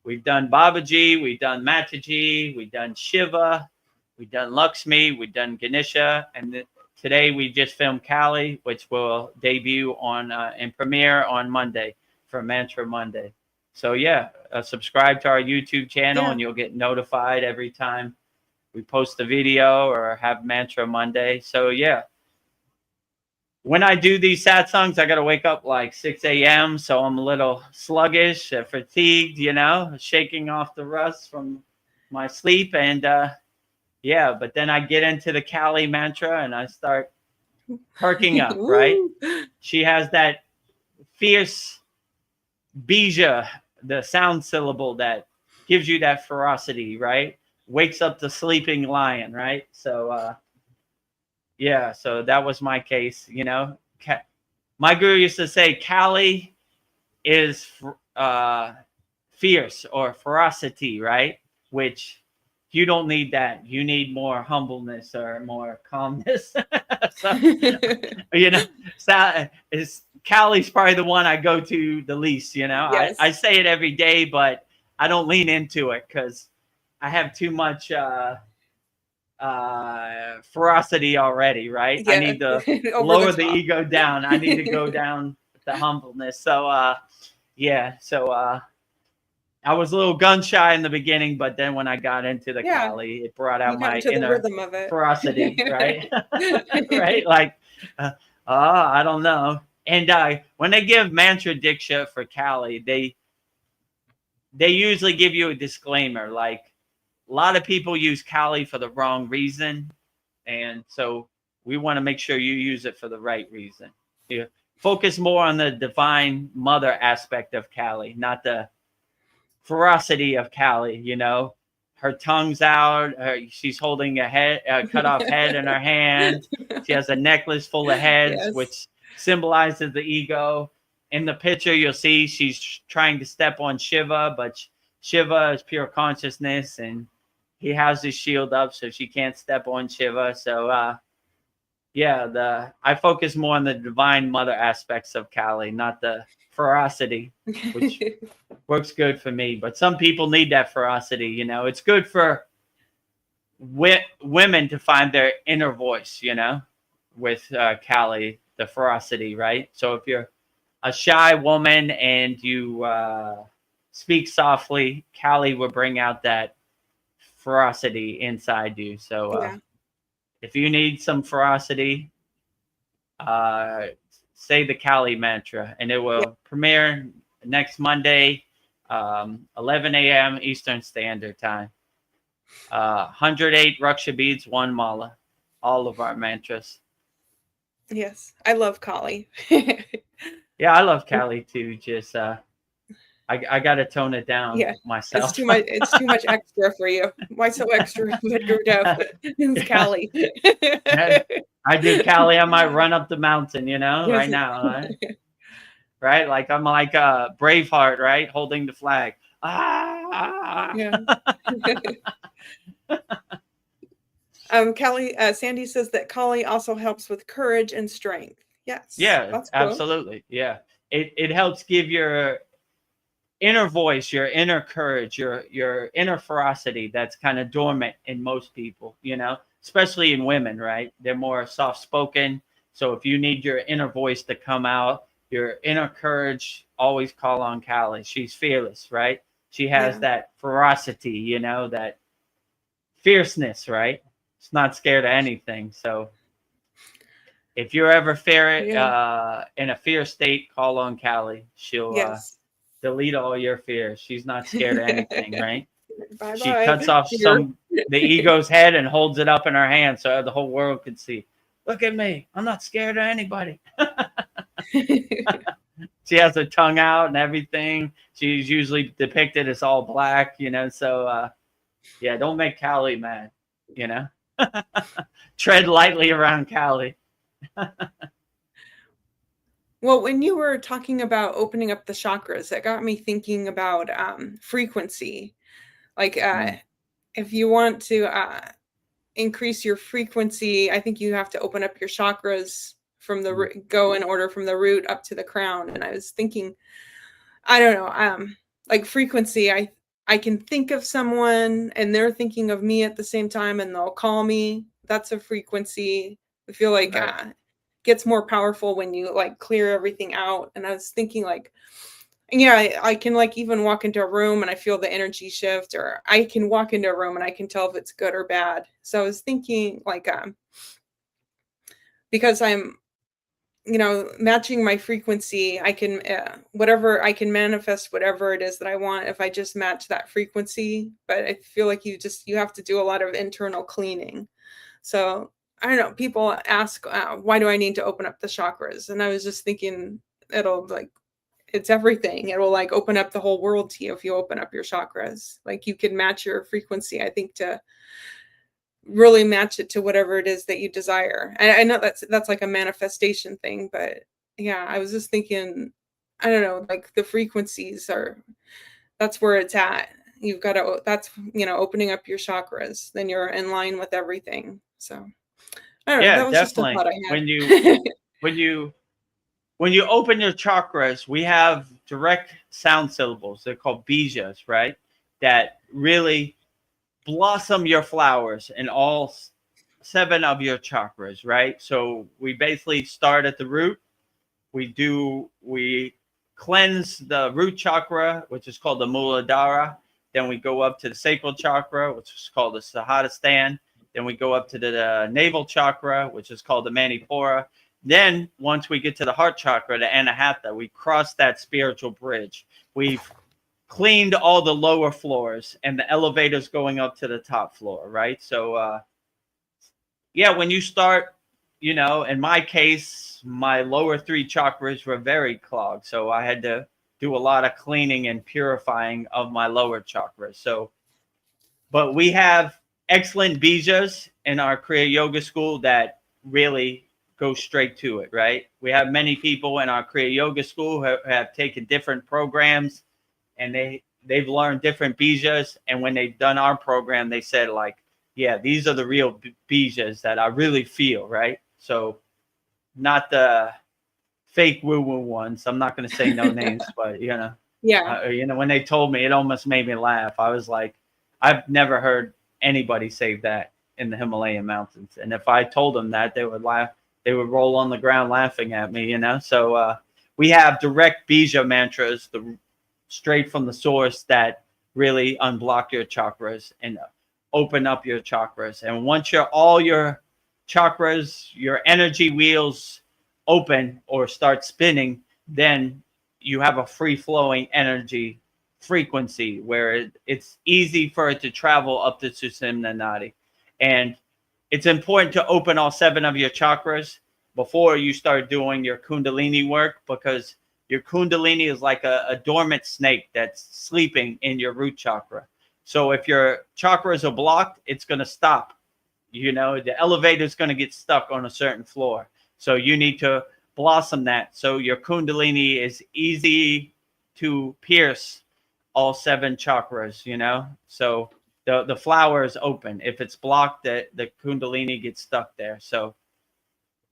we've done Babaji, we've done Mataji, we've done Shiva, we've done Lakshmi, we've done Ganesha, and today we just filmed Kali, which will debut on and premiere on Monday for Mantra Monday. So subscribe to our YouTube channel and you'll get notified every time we post a video or have Mantra Monday. So yeah. When I do these satsangs, I got to wake up like 6 a.m. So I'm a little sluggish, fatigued, shaking off the rust from my sleep. And yeah, but then I get into the Kali mantra and I start perking up, right? She has that fierce bija, the sound syllable that gives you that ferocity, right? Wakes up the sleeping lion, right? So, yeah, so that was my case, My guru used to say Kali is fierce or ferocity, right? Which you don't need that. You need more humbleness or more calmness. So, Kali's probably the one I go to the least, Yes. I say it every day, but I don't lean into it because I have too much ferocity already, right? Yeah. I need to lower the ego down. I need to go down the humbleness. So yeah, so I was a little gun shy in the beginning, but then when I got into the Kali, it brought out my inner rhythm of it. ferocity, right? Right? Like, I don't know. And when they give mantra diksha for Kali, they usually give you a disclaimer, like, a lot of people use Kali for the wrong reason. And so we want to make sure you use it for the right reason. You focus more on the divine mother aspect of Kali, not the ferocity of Kali, Her tongue's out. She's holding a cut off head in her hand. She has a necklace full of heads, which symbolizes the ego. In the picture, you'll see she's trying to step on Shiva, but Shiva is pure consciousness, and he has his shield up, so she can't step on Shiva. So, yeah, I focus more on the divine mother aspects of Kali, not the ferocity, which works good for me. But some people need that ferocity, It's good for women to find their inner voice, with Kali, the ferocity, right? So if you're a shy woman and you speak softly, Kali will bring out that ferocity inside you. So if you need some ferocity, say the Kali mantra, and it will premiere next Monday, 11 a.m. Eastern Standard Time. 108 Raksha beads, 1 mala, all of our mantras. Yes, I love Kali. Yeah, I love Kali too. Just I got to tone it down myself. It's too much. It's too much extra for you. Why so extra? Vedagurudev. It's Kali. I do Kali. I might run up the mountain, right now, right? Right? Like I'm like Braveheart, right? Holding the flag. Yeah. Kali, Sandy says that Kali also helps with courage and strength. Yes. Yeah, that's cool. Absolutely. Yeah. It helps give your inner voice, your inner courage, your inner ferocity that's kind of dormant in most people, especially in women, right? They're more soft spoken. So if you need your inner voice to come out, your inner courage, always call on Kali. She's fearless, right? She has that ferocity, that fierceness, right? She's not scared of anything. So if you're ever in a fear state, call on Kali. She'll delete all your fears. She's not scared of anything, right? Bye-bye. She cuts off the ego's head and holds it up in her hand so the whole world can see. Look at me. I'm not scared of anybody. She has her tongue out and everything. She's usually depicted as all black, So, yeah, don't make Kali mad, Tread lightly around Kali. Well, when you were talking about opening up the chakras, that got me thinking about frequency. Like if you want to increase your frequency, I think you have to open up your chakras from the go in order from the root up to the crown. And I was thinking, I don't know, like frequency, I can think of someone and they're thinking of me at the same time and they'll call me. That's a frequency. I feel like gets more powerful when you like clear everything out. And I was thinking like Yeah, I can like even walk into a room and I feel the energy shift, or I can walk into a room and I can tell if it's good or bad. So I was thinking like because I'm matching my frequency, I can whatever I can manifest whatever it is that I want if I just match that frequency. But I feel like you have to do a lot of internal cleaning. So I don't know. People ask, why do I need to open up the chakras? And I was just thinking, it'll like it's everything. It will like open up the whole world to you if you open up your chakras. Like you can match your frequency, I think, to really match it to whatever it is that you desire. I know that's like a manifestation thing, but yeah, I was just thinking, I don't know, like the frequencies that's where it's at. You've got to that's opening up your chakras, then you're in line with everything. So I don't know, Yeah, that was just a definitely. thought I When had. you when you open your chakras, we have direct sound syllables. They're called bijas, right? That really blossom your flowers in all seven of your chakras, right? So we basically start at the root. We cleanse the root chakra, which is called the Muladhara. Then we go up to the sacral chakra, which is called the Sahadhisthana. Then we go up to the navel chakra, which is called the Manipura. Then once we get to the heart chakra, the Anahata, we cross that spiritual bridge. We've cleaned all the lower floors and the elevators going up to the top floor, right? So yeah, when you start, in my case, my lower three chakras were very clogged. So I had to do a lot of cleaning and purifying of my lower chakras. So, but we have excellent bijas in our Kriya Yoga school that really go straight to it, right? We have many people in our Kriya Yoga school who have taken different programs and they've learned different bijas. And when they've done our program, they said like, yeah, these are the real bijas that I really feel, right? So not the fake woo-woo ones. I'm not going to say no names, but Yeah. when they told me, it almost made me laugh. I was like, I've never heard anybody say that in the Himalayan mountains. And if I told them that, they would laugh. They would roll on the ground laughing at me, So we have direct bija mantras, straight from the source that really unblock your chakras and open up your chakras. And once all your chakras, your energy wheels open or start spinning, then you have a free flowing energy frequency where it's easy for it to travel up to Sushumna Nadi. And it's important to open all seven of your chakras before you start doing your Kundalini work, because your Kundalini is like a dormant snake that's sleeping in your root chakra. So if your chakras are blocked, it's going to stop. The elevator is going to get stuck on a certain floor. So you need to blossom that. So your Kundalini is easy to pierce all seven chakras, So the flower is open. If it's blocked, the Kundalini gets stuck there. So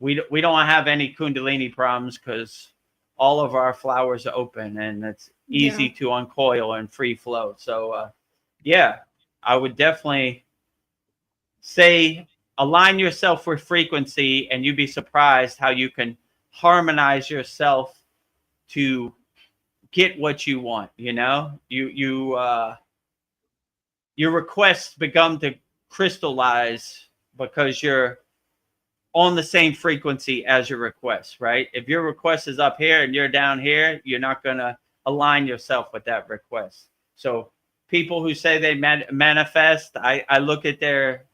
we don't have any Kundalini problems because all of our flowers are open and it's easy Yeah. to uncoil and free flow. So yeah, I would definitely say align yourself with frequency, and you'd be surprised how you can harmonize yourself to get what you want. Your requests become to crystallize because you're on the same frequency as your request, right? If your request is up here and you're down here, you're not going to align yourself with that request. So people who say they manifest, I look at their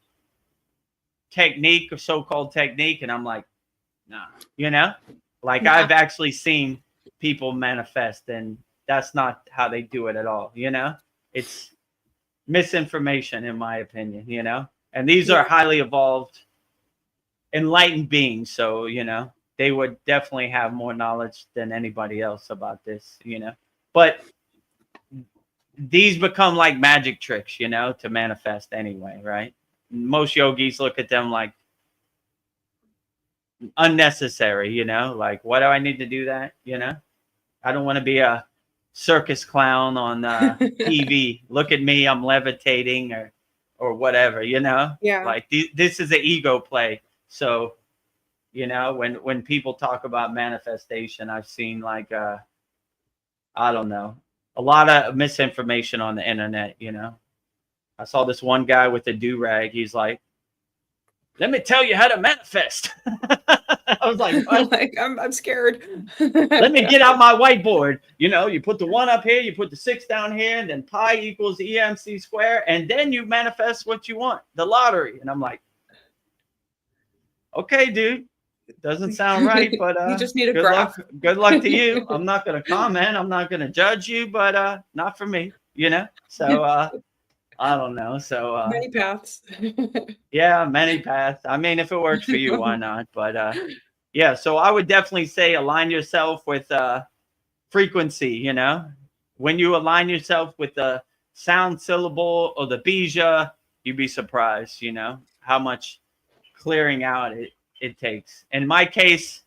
technique or so-called technique and I'm like, nah, like Yeah. I've actually seen people manifest and that's not how they do it at all. It's misinformation in my opinion, and these are Yeah. highly evolved, enlightened beings. So, they would definitely have more knowledge than anybody else about this, but these become like magic tricks, to manifest anyway, right? Most yogis look at them like unnecessary, like, why do I need to do that? I don't want to be a circus clown on TV. Look at me, I'm levitating or whatever, Yeah. like this is an ego play. So, when people talk about manifestation, I've seen like I don't know. A lot of misinformation on the internet, you know. I saw this one guy with a do-rag. He's like, let me tell you how to manifest. I was like, what? Like I'm scared. Let me get out my whiteboard. You know, you put the 1 up here, you put the 6 down here, and then pi equals EMC square, and then you manifest what you want, the lottery. And I'm like, okay, dude, it doesn't sound right, but You just need a good graph. luck. Good luck to you. I'm not going to comment. I'm not going to judge you, but not for me, you know? So I don't know. So Many paths. yeah, many paths. I mean, if it works for you, why not? But yeah, so I would definitely say align yourself with frequency, you know? When you align yourself with the sound syllable or the bija, you'd be surprised, you know, how much clearing out it takes. In my case,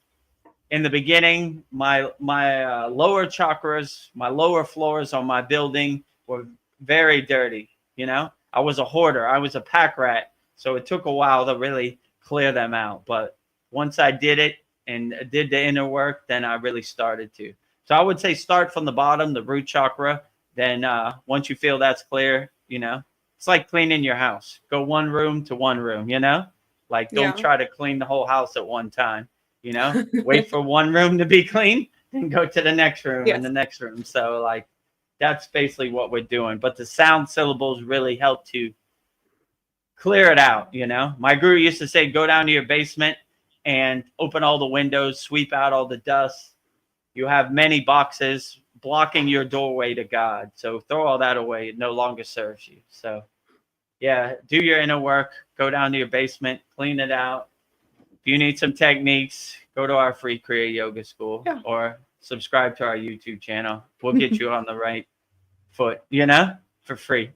in the beginning, my lower chakras, my lower floors on my building were very dirty, you know? I was a hoarder. I was a pack rat. So it took a while to really clear them out. But once I did it and did the inner work, then I really started to. So I would say start from the bottom, the root chakra. Then once you feel that's clear, you know, it's like cleaning your house. Go one room to one room, you know? Like don't try to clean the whole house at one time, you know? Wait for one room to be clean and go to the next room and the next room. So like that's basically what we're doing. But the sound syllables really help to clear it out, you know? My guru used to say, go down to your basement and open all the windows, sweep out all the dust. You have many boxes blocking your doorway to God. So throw all that away. It no longer serves you. So yeah, do your inner work. Go down to your basement, clean it out. If you need some techniques, go to our free Kriya Yoga School or subscribe to our YouTube channel. We'll get you on the right foot, you know, for free.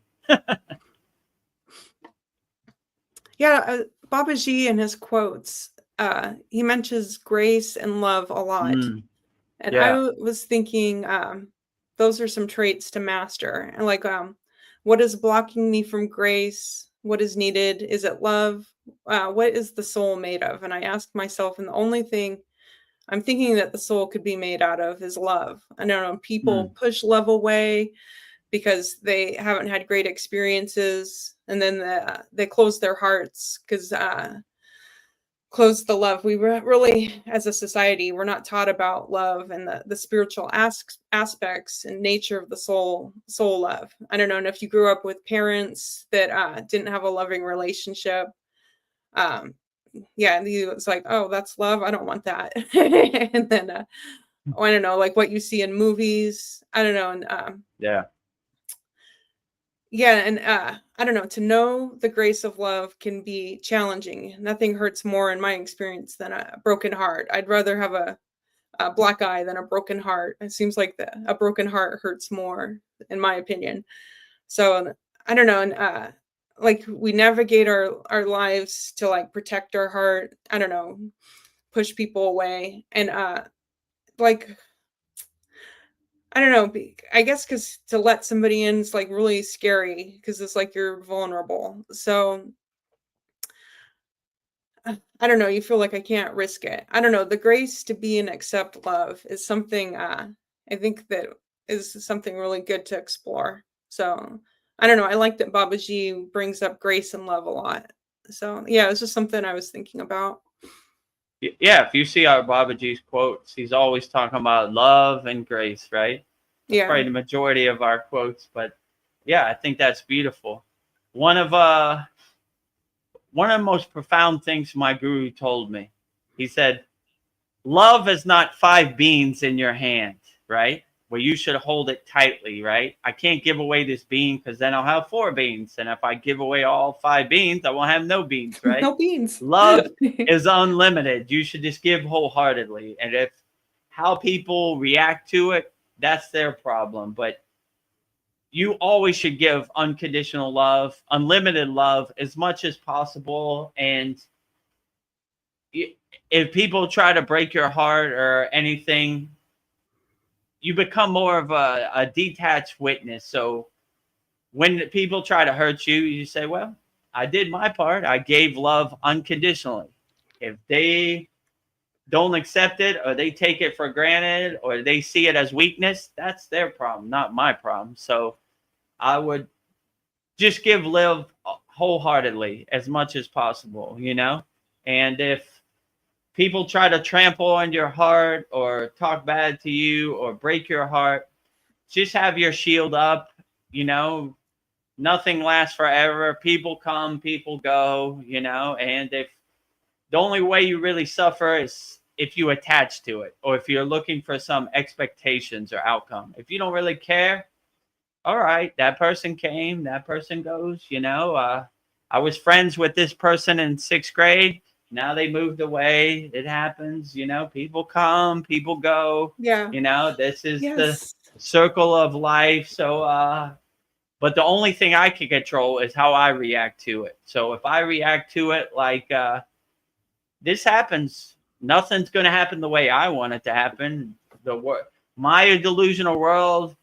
Yeah, Babaji in his quotes, he mentions grace and love a lot. And I was thinking those are some traits to master. And like, what is blocking me from grace? What is needed? Is it love? What is the soul made of? And I asked myself, and the only thing I'm thinking that the soul could be made out of is love. I don't know, people push love away because they haven't had great experiences, and then they close their hearts because close the love. We really, as a society, we're not taught about love and the spiritual aspects and nature of the soul love. I don't know, and if you grew up with parents that didn't have a loving relationship, it's like, oh, that's love, I don't want that. And then I don't know, like what you see in movies, I don't know, and I don't know, to know the grace of love can be challenging. Nothing hurts more in my experience than a broken heart. I'd rather have a black eye than a broken heart. It seems like a broken heart hurts more, in my opinion. So I don't know, and like we navigate our lives to like protect our heart. I don't know, push people away, and like I don't know, I guess because to let somebody in is like really scary because it's like you're vulnerable. So I don't know, you feel like I can't risk it. I don't know, the grace to be and accept love is something I think that is something really good to explore. So I don't know, I like that Babaji brings up grace and love a lot. So yeah, it's just something I was thinking about. Yeah, if you see our Babaji's quotes, he's always talking about love and grace, right? That's probably the majority of our quotes, but yeah, I think that's beautiful. One of the most profound things my guru told me, he said, love is not 5 beans in your hand, right? Where you should hold it tightly, right? I can't give away this bean because then I'll have 4 beans. And if I give away all 5 beans, I won't have no beans, right? No beans. Love is unlimited. You should just give wholeheartedly. And if how people react to it, that's their problem. But you always should give unconditional love, unlimited love as much as possible. And if people try to break your heart or anything, you become more of a detached witness. So when people try to hurt you, you say, well, I did my part. I gave love unconditionally. If they don't accept it, or they take it for granted, or they see it as weakness, that's their problem, not my problem. So I would just live wholeheartedly as much as possible, you know? And if people try to trample on your heart or talk bad to you or break your heart, just have your shield up, you know? Nothing lasts forever. People come, people go, you know? And if the only way you really suffer is if you attach to it, or if you're looking for some expectations or outcome. If you don't really care, all right, that person came, that person goes, you know. I was friends with this person in 6th grade. Now they moved away. It happens, you know. People come, people go. Yeah. You know, this is the Yes. circle of life. So, but the only thing I can control is how I react to it. So if I react to it like this happens, nothing's going to happen the way I want it to happen. Maya delusional world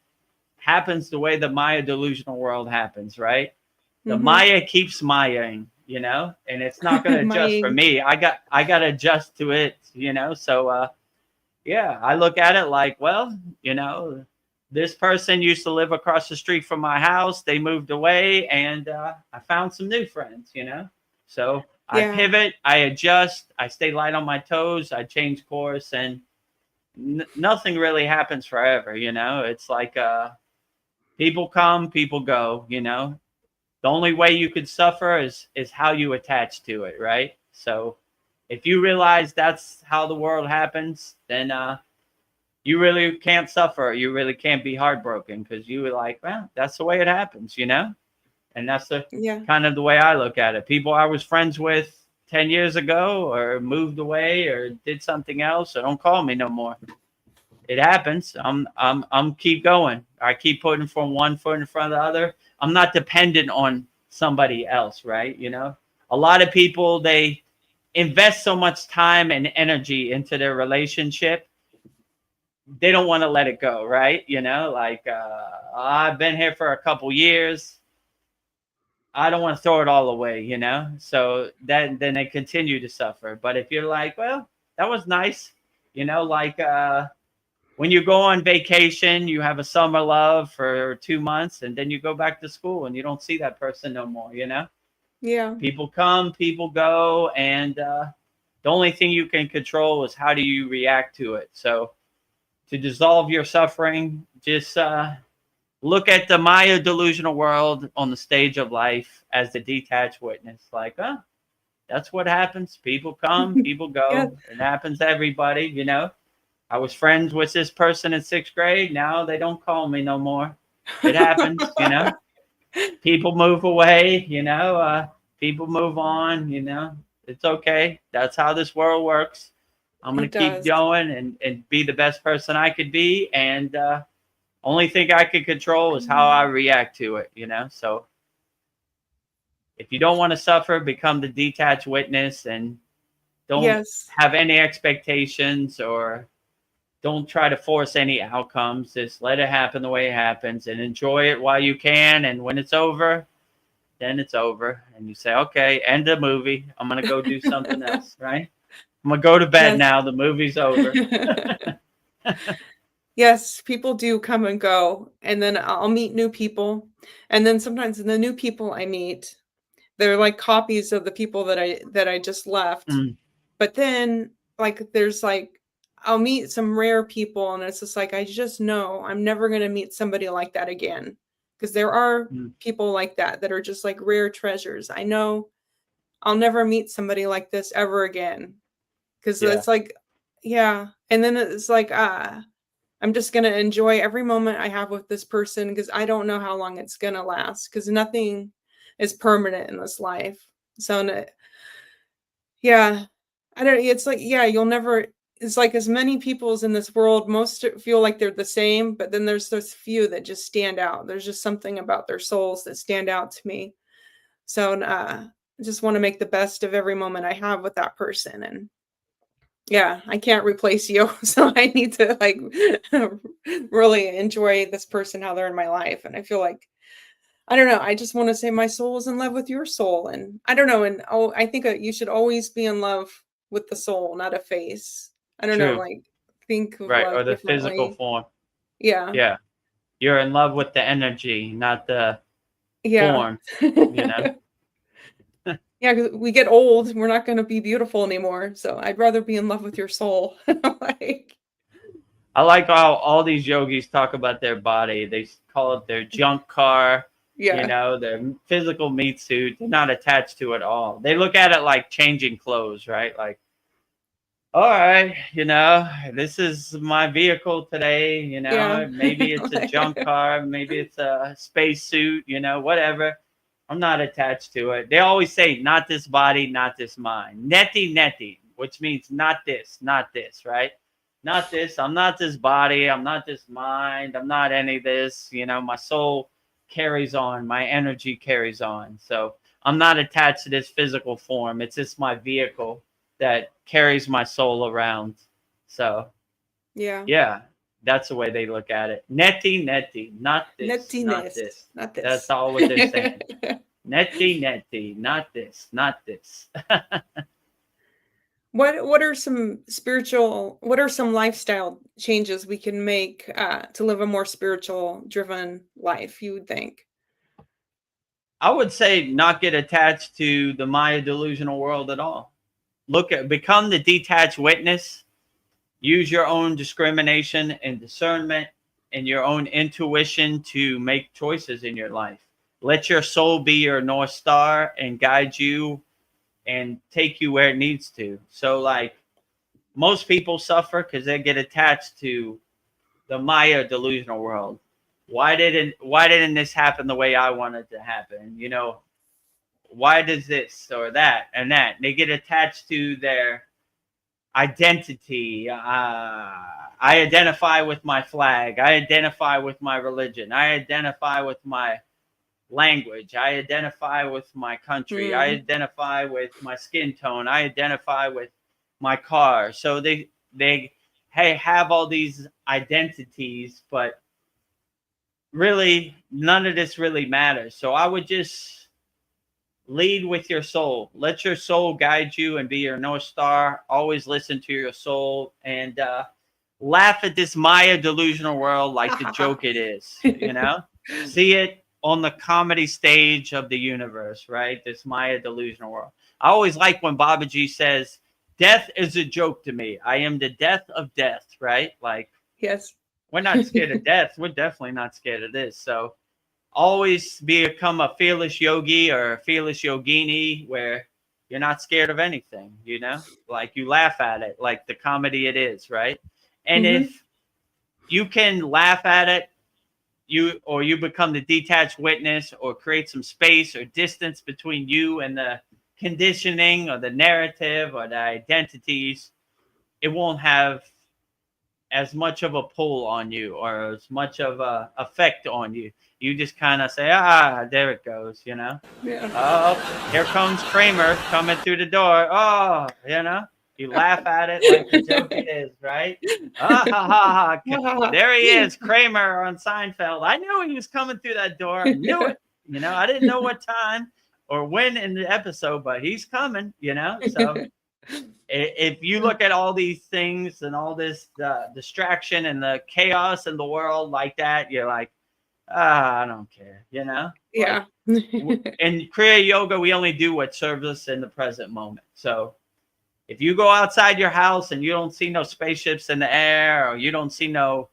happens the way the Maya delusional world happens, right? The Maya keeps Mayaing, you know, and it's not going to adjust for me. I got to adjust to it, you know. So yeah, I look at it like, well, you know, this person used to live across the street from my house. They moved away, and I found some new friends, you know. So I pivot, I adjust, I stay light on my toes, I change course, and nothing really happens forever, you know. It's like people come, people go, you know. The only way you could suffer is how you attach to it, right? So if you realize that's how the world happens, then you really can't suffer. You really can't be heartbroken, because you were like, well, that's the way it happens, you know? And that's the kind of the way I look at it. People I was friends with 10 years ago, or moved away, or did something else, so don't call me no more. It happens. I'm keep going. I keep putting from one foot in front of the other. I'm not dependent on somebody else, right? You know, a lot of people, they invest so much time and energy into their relationship, they don't want to let it go, right? You know, like I've been here for a couple years. I don't want to throw it all away, you know? So then they continue to suffer. But if you're like, well, that was nice, you know, like when you go on vacation, you have a summer love for 2 months, and then you go back to school and you don't see that person no more, you know? Yeah. People come, people go, and the only thing you can control is how do you react to it. So to dissolve your suffering, just look at the Maya delusional world on the stage of life as the detached witness. Like, oh, that's what happens. People come, people go. Yeah. It happens to everybody, you know. I was friends with this person in 6th grade. Now they don't call me no more. It happens, you know. People move away, you know. People move on, you know. It's okay. That's how this world works. I'm going to keep going and be the best person I could be. And only thing I can control is how I react to it, you know. So if you don't want to suffer, become the detached witness, and don't have any expectations, or don't try to force any outcomes. Just let it happen the way it happens, and enjoy it while you can. And when it's over, then it's over. And you say, okay, end the movie. I'm going to go do something else, right? I'm going to go to bed now. The movie's over. Yes, people do come and go. And then I'll meet new people. And then sometimes the new people I meet, they're like copies of the people that I just left. But then like there's like I'll meet some rare people, and it's just like I just know I'm never going to meet somebody like that again, because there are people like that are just like rare treasures. I know I'll never meet somebody like this ever again, because it's like, and then it's like I'm just going to enjoy every moment I have with this person, because I don't know how long it's going to last, because nothing is permanent in this life. So it's like, you'll never, it's like as many peoples in this world, most feel like they're the same, but then there's those few that just stand out. There's just something about their souls that stand out to me. So I just want to make the best of every moment I have with that person. And I can't replace you. So I need to like really enjoy this person, how they're in my life. And I feel like, I don't know, I just want to say my soul is in love with your soul. And I don't know. And I think you should always be in love with the soul, not a face. I don't know, True. like think of Right. love Or the physical differently. form. Yeah. Yeah. You're in love with the energy, not the Yeah. form, you know? Yeah, because we get old, we're not gonna be beautiful anymore. So I'd rather be in love with your soul. Like, I like how all these yogis talk about their body. They call it their junk car, yeah. their physical meat suit. They're not attached to it at all. They look at it like changing clothes, right? Like, all right, this is my vehicle today, Yeah. maybe it's a junk Like, car, maybe it's a space suit, whatever. I'm not attached to it. They always say, not this body, not this mind. Neti neti, which means not this, right? Not this. I'm not this body. I'm not this mind. I'm not any of this. My soul carries on. My energy carries on. So I'm not attached to this physical form. It's just my vehicle that carries my soul around. So yeah. yeah, that's the way they look at it. Neti neti, not this, not Nettiness, this. not That's this. all what they're saying. Neti neti, not this, not this. What are some lifestyle changes we can make to live a more spiritual driven life, you would think? I would say not get attached to the Maya delusional world at all. Become the detached witness. Use your own discrimination and discernment and your own intuition to make choices in your life. Let your soul be your North Star and guide you and take you where it needs to. So, like, most people suffer because they get attached to the Maya delusional world. Why didn't this happen the way I wanted to happen? Why does this or that and that? They get attached to their identity. I identify with my flag. I identify with my religion. I identify with my language. I identify with my country. I Mm, identify with my skin tone. I identify with my car. So they have all these identities, but really none of this really matters. So I would just lead with your soul. Let your soul guide you and be your North Star. Always listen to your soul and laugh at this Maya delusional world like the joke it is, See it on the comedy stage of the universe, right? This Maya delusional world. I always like when Babaji says, death is a joke to me. I am the death of death, right? Like, yes. we're not scared of death. We're definitely not scared of this. So always become a fearless yogi or a fearless yogini where you're not scared of anything, like you laugh at it like the comedy it is, right? And Hmm. if you can laugh at it, you become the detached witness or create some space or distance between you and the conditioning or the narrative or the identities, it won't have as much of a pull on you or as much of a effect on you. You just kind of say, there it goes, Yeah. Oh, here comes Kramer coming through the door. Oh, you laugh at it like the joke it is, right? Ah, ha, ha, ha. There he is, Kramer on Seinfeld. I knew he was coming through that door. I knew it. I didn't know what time or when in the episode, but he's coming, So if you look at all these things and all this distraction and the chaos in the world like that, you're like, I don't care, Yeah. Like, in Kriya Yoga, we only do what serves us in the present moment. So if you go outside your house and you don't see no spaceships in the air, or you don't see no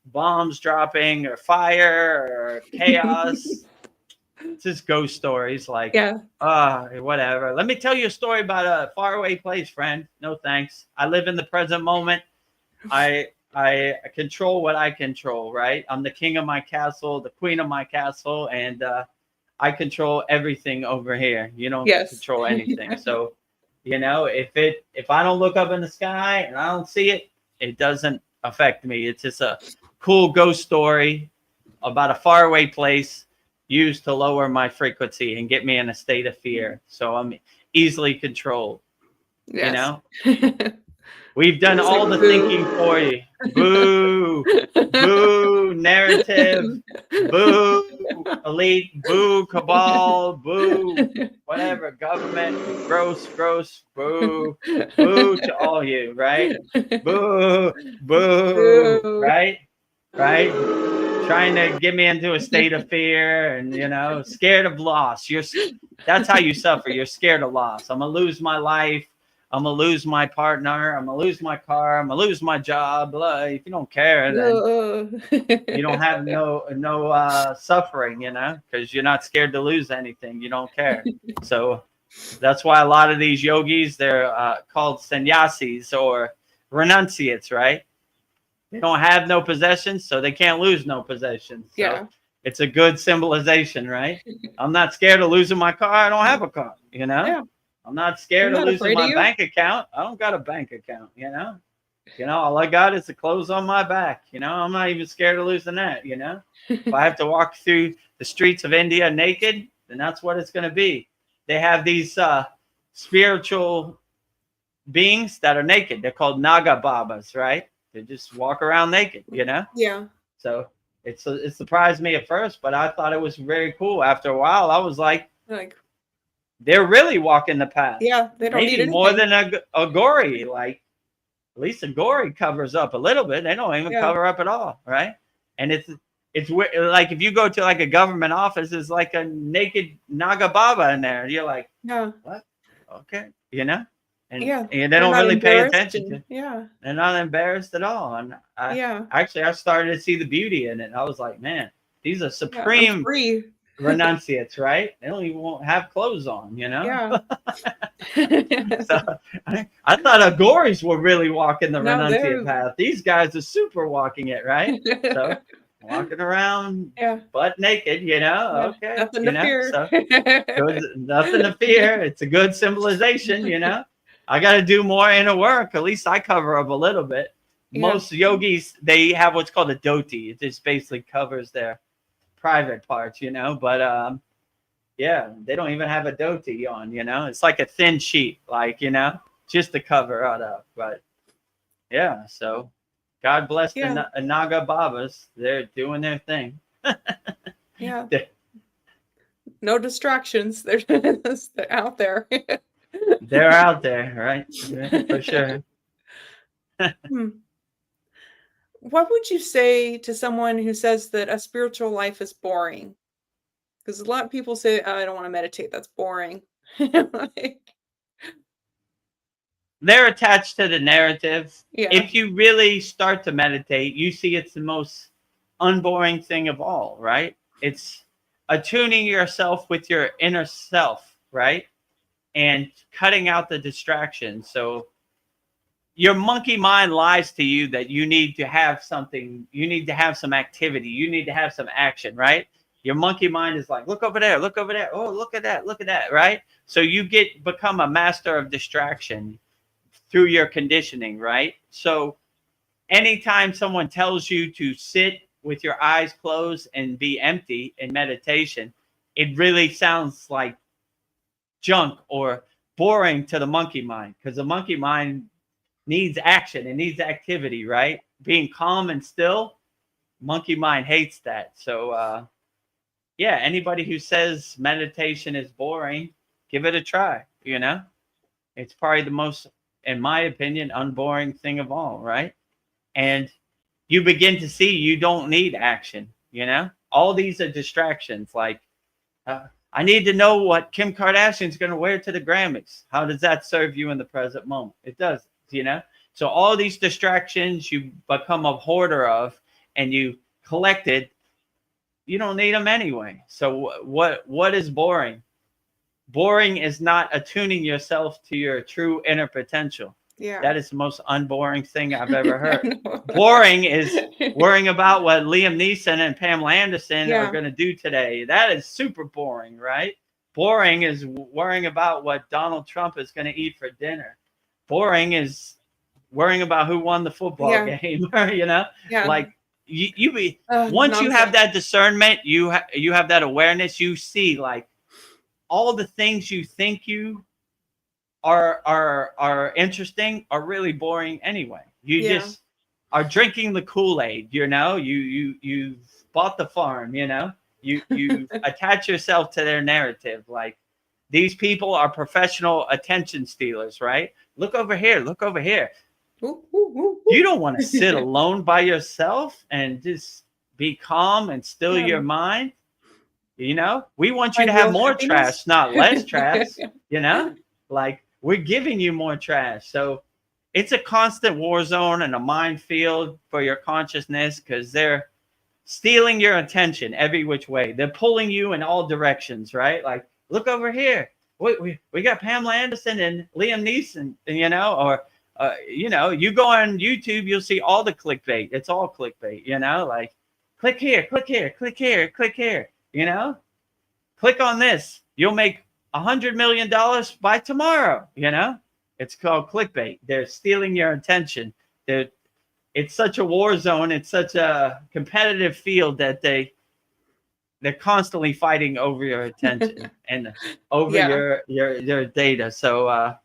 bombs dropping or fire or chaos, it's just ghost stories like, Yeah. whatever. Let me tell you a story about a faraway place, friend. No thanks. I live in the present moment. I control what I control, right? I'm the king of my castle, the queen of my castle, and I control everything over here. You don't Yes. control anything. So, if I don't look up in the sky and I don't see it, it doesn't affect me. It's just a cool ghost story about a faraway place used to lower my frequency and get me in a state of fear. So I'm easily controlled. Yes. We've done It's all like, the thinking for you. Boo, boo, narrative, boo. elite, boo, cabal, boo, whatever, government, gross, gross, boo, boo to all you, right? Boo, boo, Boo. right? Right? Trying to get me into a state of fear and, you know, scared of loss. That's how you suffer. You're scared of loss. I'm going to lose my life. I'm going to lose my partner. I'm going to lose my car. I'm going to lose my job. Blah. If you don't care, then you don't have no suffering, you know, because you're not scared to lose anything. You don't care. So that's why a lot of these yogis, they're called sannyasis or renunciates, right? They don't have no possessions, so they can't lose no possessions. So Yeah. it's a good symbolization, right? I'm not scared of losing my car. I don't have a car, you know? Yeah. I'm not scared I'm of not losing afraid of my you. bank account. I don't got a bank account, you know? You know, all I got is the clothes on my back. You know, I'm not even scared of losing that, you know? If I have to walk through the streets of India naked, then that's what it's going to be. They have these spiritual beings that are naked. They're called Naga Babas, right? They just walk around naked, you know? Yeah. So it surprised me at first, but I thought it was very cool. After a while, I was like, they're really walking the path. Yeah, they don't maybe need more anything. than a gory. Like at least a gory covers up a little bit. They don't even cover up at all, right? And it's like if you go to like a government office, there's like a naked Naga Baba in there. You're like, what? Okay, you know. And they don't really pay attention to. Yeah, they're not embarrassed at all. And I started to see the beauty in it. I was like, man, these are supreme renunciates, right? They don't even have clothes on, you know. Yeah. So I thought Agoris were really walking the renunciate path. These guys are super walking it, right? So walking around butt naked, you know. Okay, nothing to fear. So nothing to fear. It's a good symbolization, you know. I got to do more inner work. At least I cover up a little bit. Most yogis, they have what's called a dhoti. It just basically covers their private parts, you know. But yeah, they don't even have a dhoti on, you know. It's like a thin sheet, like, you know, just to cover it up. But yeah, so God bless the Naga Babas. They're doing their thing. Yeah. No distractions. They're out there. They're out there, right? Yeah, for sure. What would you say to someone who says that a spiritual life is boring? Because a lot of people say, oh, I don't want to meditate. That's boring. They're attached to the narrative. Yeah. If you really start to meditate, you see it's the most unboring thing of all, right? It's attuning yourself with your inner self, right? And cutting out the distractions. So your monkey mind lies to you that you need to have something, you need to have some activity, you need to have some action, right? Your monkey mind is like, look over there, look over there. Oh, look at that, right? So you become a master of distraction through your conditioning, right? So anytime someone tells you to sit with your eyes closed and be empty in meditation, it really sounds like junk or boring to the monkey mind, because the monkey mind needs action, it needs activity, right? Being calm and still, monkey mind hates that. So yeah, anybody who says meditation is boring, give it a try, you know. It's probably the most, in my opinion, unboring thing of all, right? And you begin to see you don't need action, you know. All these are distractions. Like I need to know what Kim Kardashian's going to wear to the Grammys. How does that serve you in the present moment? It does, you know? So all these distractions you become a hoarder of and you collected, you don't need them anyway. So what is boring? Boring is not attuning yourself to your true inner potential. Yeah. That is the most unboring thing I've ever heard. Boring is worrying about what Liam Neeson and Pamela Anderson are going to do today. That is super boring, right? Boring is worrying about what Donald Trump is going to eat for dinner. Boring is worrying about who won the football game, you know? Yeah. Like you be once you have that discernment, you have that awareness, you see like all the things you think you are interesting are really boring anyway. You just are drinking the Kool-Aid, you know. You bought the farm, you know. You attach yourself to their narrative. Like, these people are professional attention stealers, right? Look over here. Look over here. Ooh, ooh, ooh, You ooh. don't want to sit alone by yourself and just be calm and still Yeah. your mind. You know, we want you Find to have real more happiness. trash, not less trash. You know, like, we're giving you more trash. So it's a constant war zone and a minefield for your consciousness, because they're stealing your attention every which way. They're pulling you in all directions, right? Like, look over here. We got Pamela Anderson and Liam Neeson, you know, or, you know, you go on YouTube, you'll see all the clickbait. It's all clickbait, you know, like, click here, click here, click here, click here, you know, click on this. You'll make $100 million by tomorrow, you know. It's called clickbait. They're stealing your attention. It's such a war zone. It's such a competitive field that they're constantly fighting over your attention and over Yeah. your data. So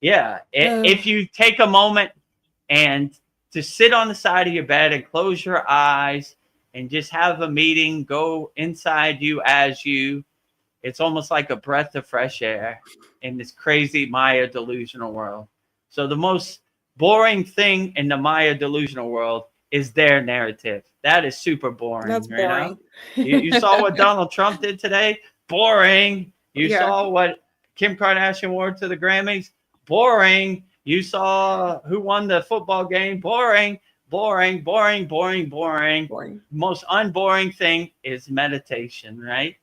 if you take a moment and to sit on the side of your bed and close your eyes and just have a meeting go inside you as you, it's almost like a breath of fresh air in this crazy Maya delusional world. So the most boring thing in the Maya delusional world is their narrative. That is super boring. That's You know? boring. You saw what Donald Trump did today? Boring. You Yeah. saw what Kim Kardashian wore to the Grammys? Boring. You saw who won the football game? Boring. Boring, boring, boring, boring. Boring. Most unboring thing is meditation, right?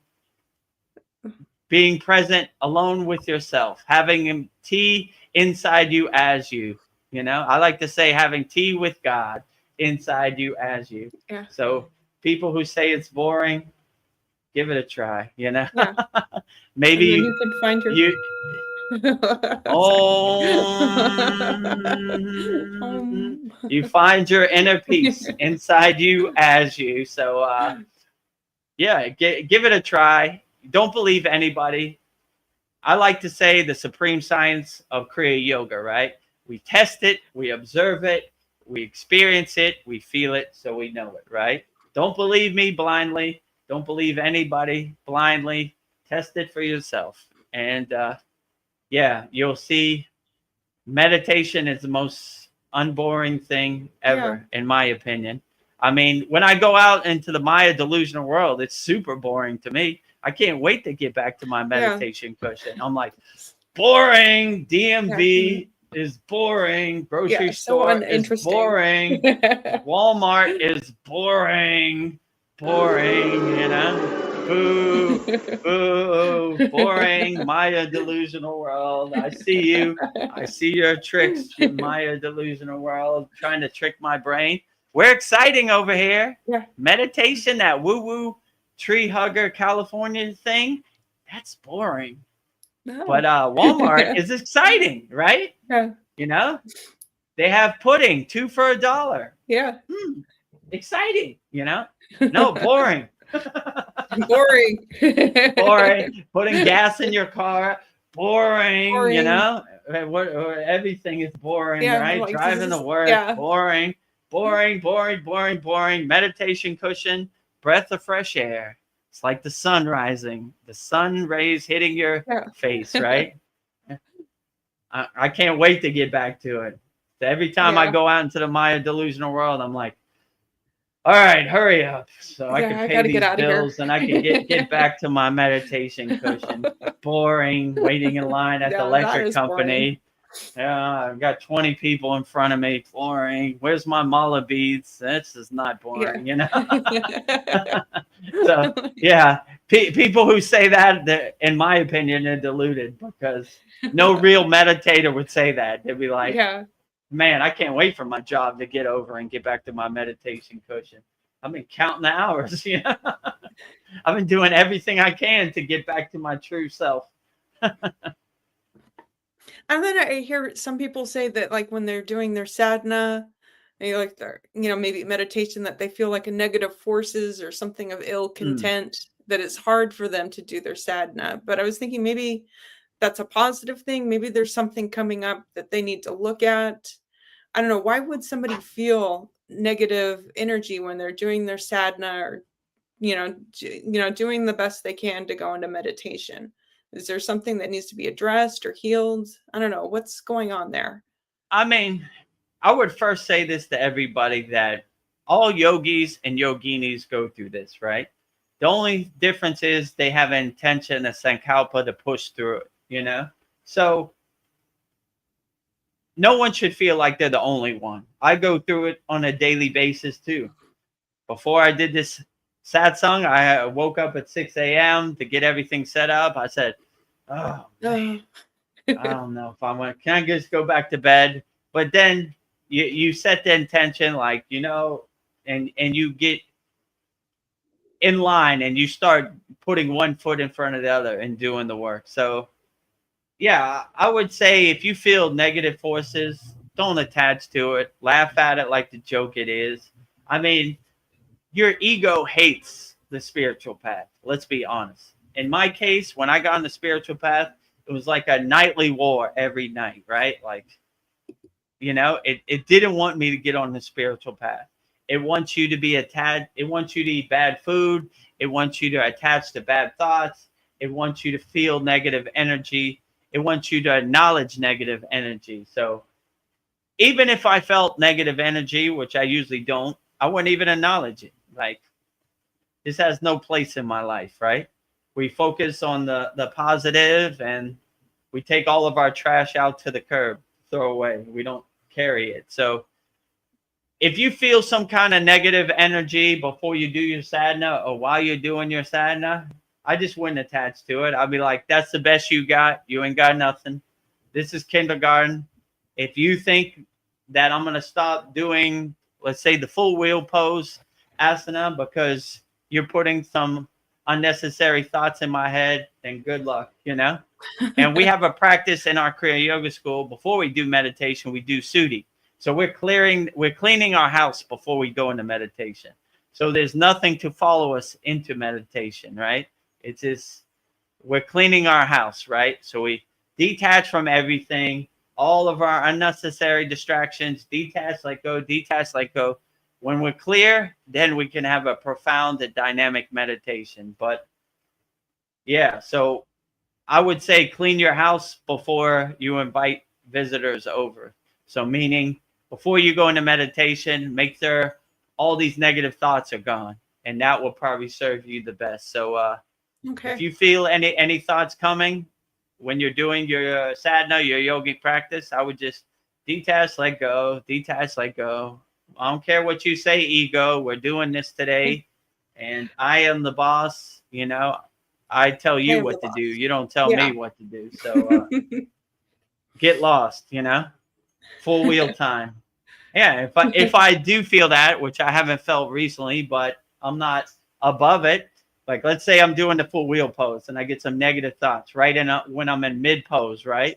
Being present alone with yourself, having tea inside you as you. You know, I like to say having tea with God inside you as you. Yeah. So people who say it's boring, give it a try, you know. Yeah. Maybe And then you can find your you you find your inner peace inside you as you. So give it a try. Don't believe anybody. I like to say the supreme science of Kriya Yoga, right? We test it, we observe it, we experience it, we feel it, so we know it, right? Don't believe me blindly. Don't believe anybody blindly. Test it for yourself. And you'll see meditation is the most unboring thing ever, in my opinion. I mean, when I go out into the Maya delusional world, it's super boring to me. I can't wait to get back to my meditation cushion. I'm like, boring. DMV is boring. Grocery store is boring. Walmart is boring. Boring, you know? Boo, boo, boring. Maya delusional world. I see you. I see your tricks, Maya delusional world, trying to trick my brain. We're exciting over here. Yeah. Meditation, that woo-woo tree hugger California thing, that's boring. No. But Walmart is exciting, right? Yeah. You know, they have pudding, 2 for $1. Yeah. Exciting, you know? No, boring. Boring. Boring. Putting gas in your car, boring. Boring. You know? Everything is boring, right? Like, Driving to work, boring. Boring, boring, boring, boring. Meditation cushion, breath of fresh air. It's like the sun rising, the sun rays hitting your face, right? I can't wait to get back to it. So every time I go out into the Maya delusional world, I'm like, all right, hurry up so I can pay these bills and I can get back to my meditation cushion. Boring, waiting in line at the electric company. I've got 20 people in front of me. Boring. Where's my mala beads? This is not boring, you know? So, people who say that, in my opinion, are deluded, because no real meditator would say that. They'd be like, man, I can't wait for my job to get over and get back to my meditation cushion. I've been counting the hours, you know? I've been doing everything I can to get back to my true self. And then I hear some people say that, like, when they're doing their sadhana, like their, maybe meditation, that they feel like a negative forces or something of ill content, that it's hard for them to do their sadhana. But I was thinking maybe that's a positive thing. Maybe there's something coming up that they need to look at. I don't know. Why would somebody feel negative energy when they're doing their sadhana or doing the best they can to go into meditation. Is there something that needs to be addressed or healed? I don't know. What's going on there? I mean, I would first say this to everybody, that all yogis and yoginis go through this, right? The only difference is they have an intention, a sankalpa to push through it. So no one should feel like they're the only one. I go through it on a daily basis too. Before I did this satsang, I woke up at 6 a.m. to get everything set up. I said, oh, man, I don't know if I want. Can I just go back to bed? But then you set the intention, like, and you get in line and you start putting one foot in front of the other and doing the work. So yeah, I would say if you feel negative forces, don't attach to it. Laugh at it like the joke it is. I mean, your ego hates the spiritual path. Let's be honest. In my case, when I got on the spiritual path, it was like a nightly war every night, right? Like, it didn't want me to get on the spiritual path. It wants you to be attached. It wants you to eat bad food. It wants you to attach to bad thoughts. It wants you to feel negative energy. It wants you to acknowledge negative energy. So even if I felt negative energy, which I usually don't, I wouldn't even acknowledge it. Like, this has no place in my life, right? We focus on the positive, and we take all of our trash out to the curb, throw away. We don't carry it. So if you feel some kind of negative energy before you do your sadhana or while you're doing your sadhana, I just wouldn't attach to it. I'll be like, that's the best you got. You ain't got nothing. This is kindergarten. If you think that I'm going to stop doing, let's say, the full wheel pose asana because you're putting some unnecessary thoughts in my head, then good luck, And we have a practice in our Kriya Yoga school. Before we do meditation, we do suddhi. So we're cleaning our house before we go into meditation. So there's nothing to follow us into meditation, right? It's just, we're cleaning our house, right? So we detach from everything, all of our unnecessary distractions, detach, let go, detach, let go. When we're clear, then we can have a profound and dynamic meditation. But yeah, so I would say clean your house before you invite visitors over. So meaning before you go into meditation, make sure all these negative thoughts are gone, and that will probably serve you the best. So okay. If you feel any thoughts coming when you're doing your sadhana, your yogic practice, I would just detach, let go, detach, let go. I don't care what you say, ego. We're doing this today, and I am the boss. I tell you what to do. You don't tell me what to do. So get lost. Full wheel time. Yeah, if I do feel that, which I haven't felt recently, but I'm not above it. Like, let's say I'm doing the full wheel pose and I get some negative thoughts right when I'm in mid pose, right?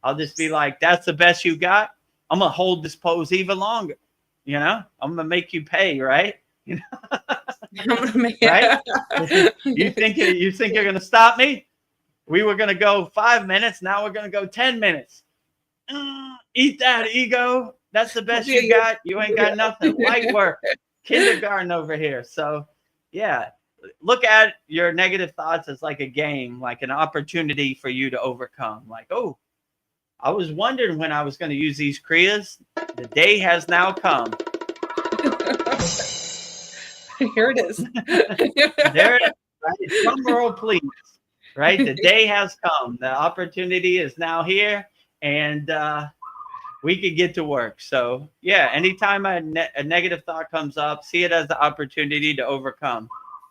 I'll just be like, that's the best you got. I'm gonna hold this pose even longer. I'm gonna make you pay, right? Right? You think you're gonna stop me? We were gonna go 5 minutes. Now we're gonna go 10 minutes. Eat that, ego. That's the best you got. You ain't got nothing. Light work. Kindergarten over here. So yeah, look at your negative thoughts as like a game, like an opportunity for you to overcome. Like, oh, I was wondering when I was going to use these kriyas. The day has now come. Here it is. There it is. Right? Drum roll, please. Right? The day has come. The opportunity is now here, and we could get to work. So yeah, anytime a negative thought comes up, see it as the opportunity to overcome,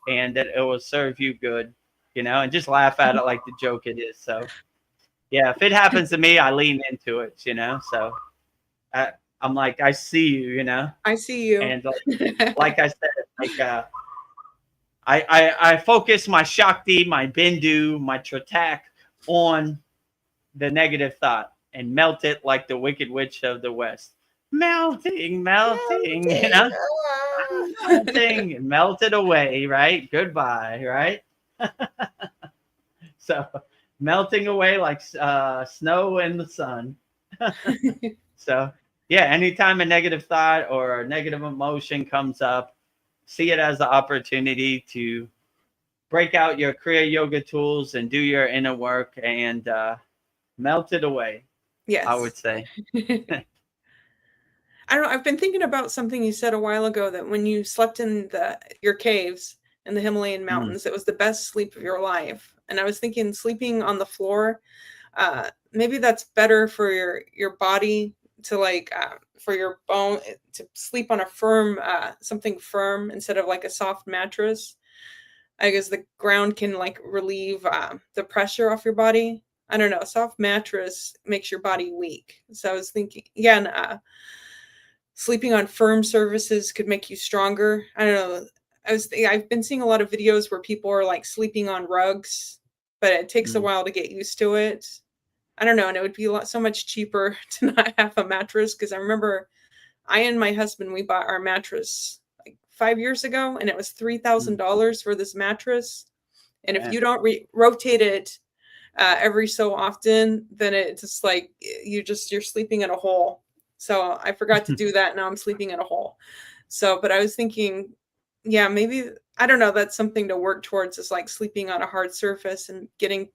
and that it will serve you good, and just laugh at it like the joke it is. So yeah, if it happens to me, I lean into it, so I'm like, I see you, I see you. And like I said, like I focus my Shakti, my Bindu, my Tratak on the negative thought and melt it like the Wicked Witch of the West. Melting, melting. Melting, melt it away, right? Goodbye, right? So melting away like snow in the sun. So yeah, anytime a negative thought or a negative emotion comes up, see it as the opportunity to break out your Kriya yoga tools and do your inner work and melt it away, I would Yes. say. I don't know. I've been thinking about something you said a while ago, that when you slept in your caves in the Himalayan Mm, mountains, it was the best sleep of your life. And I was thinking, sleeping on the floor, maybe that's better for your body, to like for your bone, to sleep on a firm something firm instead of like a soft mattress. I guess the ground can like relieve the pressure off your body. I don't know. A soft mattress makes your body weak. So I was thinking, yeah, and, sleeping on firm surfaces could make you stronger. I don't know. I've been seeing a lot of videos where people are like sleeping on rugs, but it takes a mm. while to get used to it. I don't know, and it would be so much cheaper to not have a mattress, because I remember I and my husband, we bought our mattress like 5 years ago, and it was Mm. $3,000 for this mattress. And if Yeah. you don't rotate it every so often, then it's just like you're sleeping in a hole. So I forgot to do that. Now I'm sleeping in a hole. So, but I was thinking, yeah, maybe, I don't know, that's something to work towards, is like sleeping on a hard surface and getting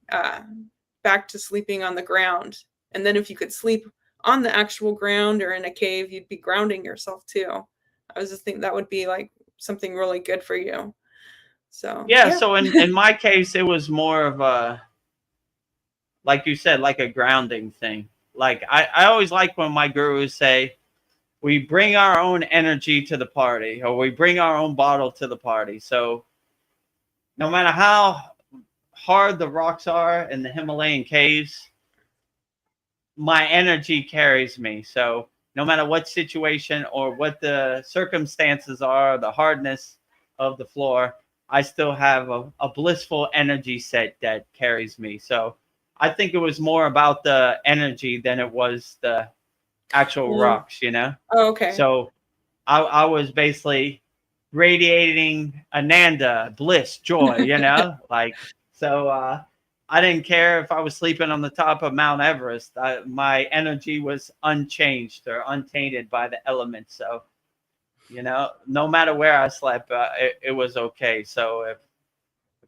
back to sleeping on the ground. And then if you could sleep on the actual ground or in a cave, you'd be grounding yourself too. I was just thinking that would be like something really good for you. So, Yeah, yeah. so in my case, it was more of a, like you said, like a grounding thing. Like I always like when my gurus say, we bring our own energy to the party, or we bring our own bottle to the party. So no matter how hard the rocks are in the Himalayan caves, my energy carries me. So no matter what situation or what the circumstances are, the hardness of the floor, I still have a blissful energy set that carries me. So I think it was more about the energy than it was the actual Mm. rocks, you know? Oh, okay. So I was basically radiating Ananda, bliss, joy, you know? Like, so I didn't care if I was sleeping on the top of Mount Everest. My energy was unchanged or untainted by the elements. So, you know, no matter where I slept, it was okay. So if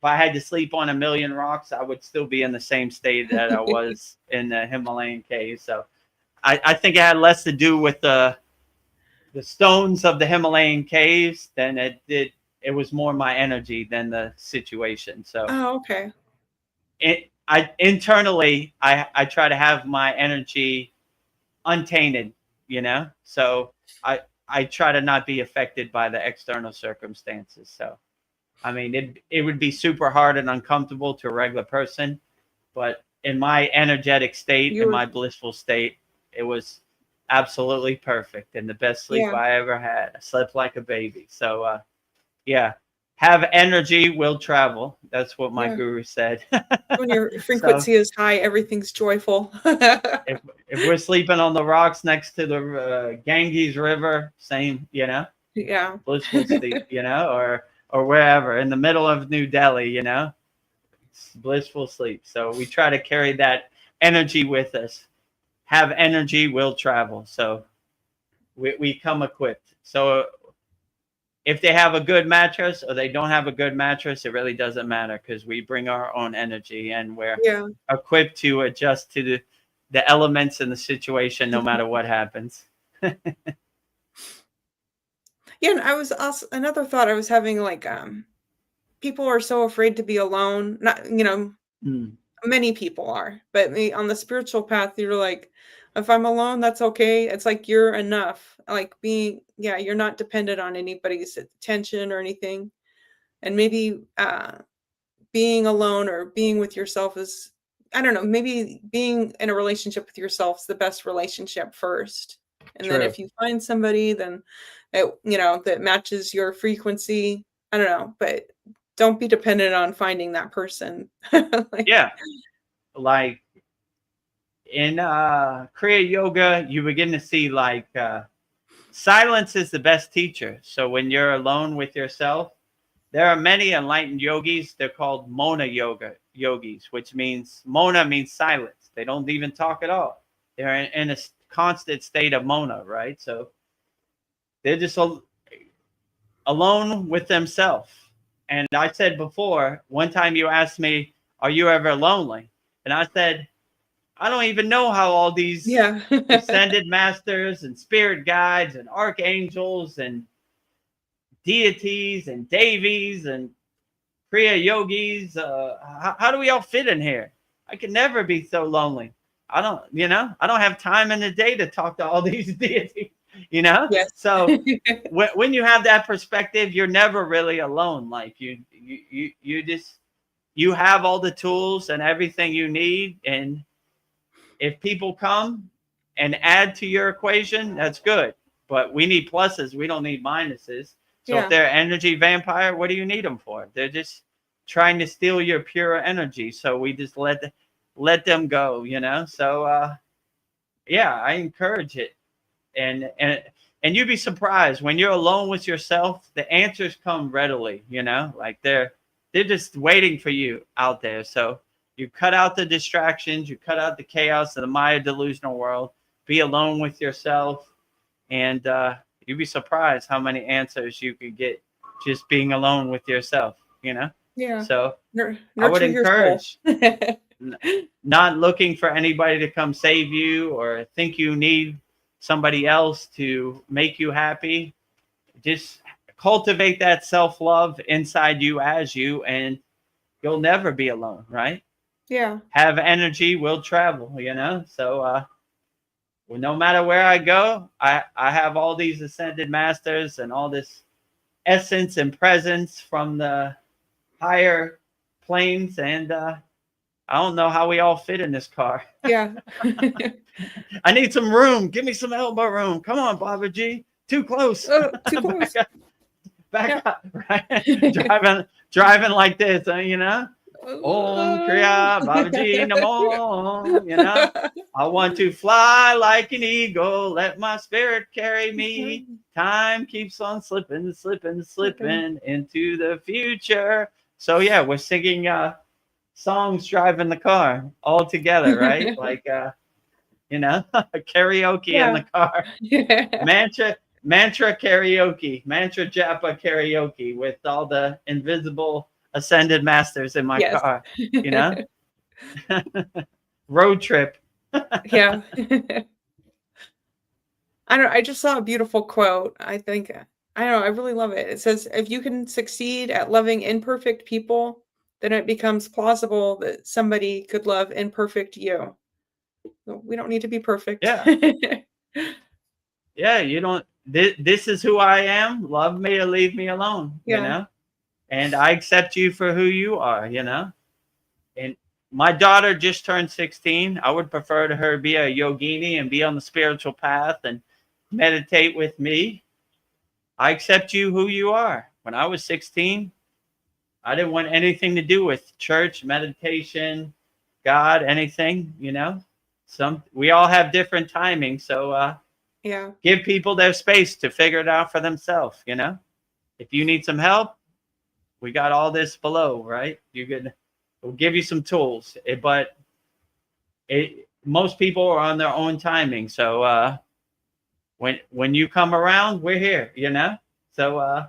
I had to sleep on a million rocks, I would still be in the same state that I was in the Himalayan cave. So I think it had less to do with the stones of the Himalayan caves than it did. It was more my energy than the situation. So Oh, okay. I internally, I try to have my energy untainted, you know. So I try to not be affected by the external circumstances. So I mean, it would be super hard and uncomfortable to a regular person, but in my energetic state, You in were, my blissful state, it was absolutely perfect and the best sleep yeah, I ever had. I slept like a baby. So yeah, have energy, will travel. That's what my yeah. guru said. When your So frequency is high, everything's joyful. if if we're sleeping on the rocks next to the Ganges River, same, you know, Yeah. blissful sleep, you know, or wherever in the middle of New Delhi, you know, it's blissful sleep. So we try to carry that energy with us. Have energy, will travel. So we come equipped. So if they have a good mattress or they don't have a good mattress, it really doesn't matter because we bring our own energy and we're Yeah. equipped to adjust to the elements and the situation no matter what happens. Yeah, and I was also, another thought I was having, like, people are so afraid to be alone. Not, Mm, many people are, but on the spiritual path, you're like, if I'm alone, that's okay. It's like you're enough. Like being, yeah, you're not dependent on anybody's attention or anything. And maybe being alone or being with yourself is, I don't know, maybe being in a relationship with yourself is the best relationship first. And then true. if you find somebody, then that matches your frequency, I don't know, but don't be dependent on finding that person. Like, Yeah. Like in Kriya Yoga, you begin to see like silence is the best teacher. So when you're alone with yourself, there are many enlightened yogis. They're called Mona yoga yogis, which means Mona means silence. They don't even talk at all. They're in a constant state of Mona, right? So they're just alone with themselves. And I said before, one time you asked me, are you ever lonely? And I said, I don't even know how all these Yeah. ascended masters and spirit guides and archangels and deities and devis and Kriya yogis, how do we all fit in here? I could never be so lonely. I don't, I don't have time in the day to talk to all these deities, Yes. So when you have that perspective, you're never really alone. Like you have all the tools and everything you need. And if people come and add to your equation, that's good. But we need pluses. We don't need minuses. So if they're energy vampire, what do you need them for? They're just trying to steal your pure energy. So we just let them go, So yeah, I encourage it. And you'd be surprised when you're alone with yourself, the answers come readily, like they're just waiting for you out there. So you cut out the distractions, you cut out the chaos of the Maya delusional world, be alone with yourself, and you'd be surprised how many answers you could get just being alone with yourself, Yeah. So Nurture I would your encourage soul. not looking for anybody to come save you or think you need somebody else to make you happy. Just cultivate that self-love inside you as you, and you'll never be alone, right? Yeah. Have energy, will travel, So well, no matter where I go, I have all these ascended masters and all this essence and presence from the higher planes, and I don't know how we all fit in this car. Yeah. I need some room. Give me some elbow room. Come on, Baba G. Too close. Oh, too close. Back up. Right? driving like this, Om Kriya Babaji Namo, I want to fly like an eagle, let my spirit carry me. Time keeps on slipping into the future. So yeah, we're singing songs driving the car all together, right? Like karaoke in the car. Mantra karaoke, mantra japa karaoke with all the invisible ascended masters in my car, road trip. Yeah. I just saw a beautiful quote. I don't know, I really love it. It says, if you can succeed at loving imperfect people, then it becomes plausible that somebody could love imperfect you. We don't need to be perfect. Yeah. Yeah, you don't. This is who I am. Love me or leave me alone. And I accept you for who you are. And my daughter just turned 16. I would prefer to her be a yogini and be on the spiritual path and meditate with me. I accept you who you are. When I was 16, I didn't want anything to do with church, meditation, God, anything. We all have different timing, so give people their space to figure it out for themselves. If you need some help, we got all this below, right? We'll give you some tools, but most people are on their own timing. So when you come around, we're here. So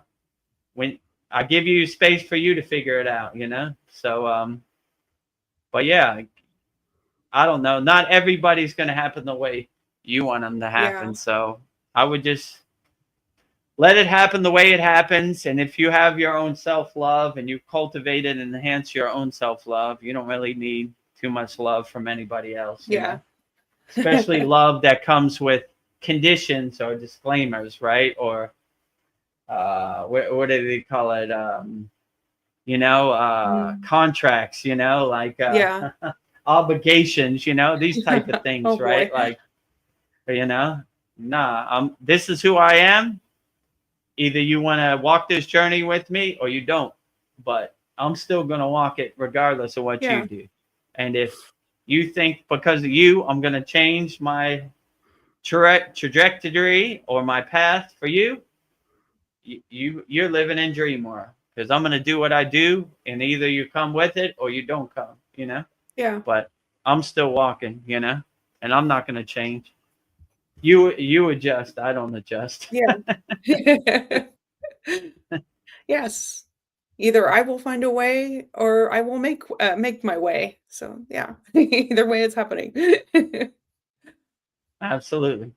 when I give you space for you to figure it out, So but yeah, I don't know. Not everybody's going to happen the way you want them to happen. Yeah. So I would just let it happen the way it happens. And if you have your own self-love and you cultivate it and enhance your own self-love, you don't really need too much love from anybody else. Especially love that comes with conditions or disclaimers, right? Or what do they call it? Contracts, like obligations, these type of things, Oh, right? boy. Like, this is who I am. Either you want to walk this journey with me or you don't, but I'm still going to walk it regardless of what you do. And if you think because of you, I'm going to change my trajectory or my path for you, you're living in dream world, because I'm going to do what I do, and either you come with it or you don't come, but I'm still walking, and I'm not going to change. You adjust, I don't adjust. Yeah. Yes. Either I will find a way or I will make my way. So yeah, either way it's happening. Absolutely.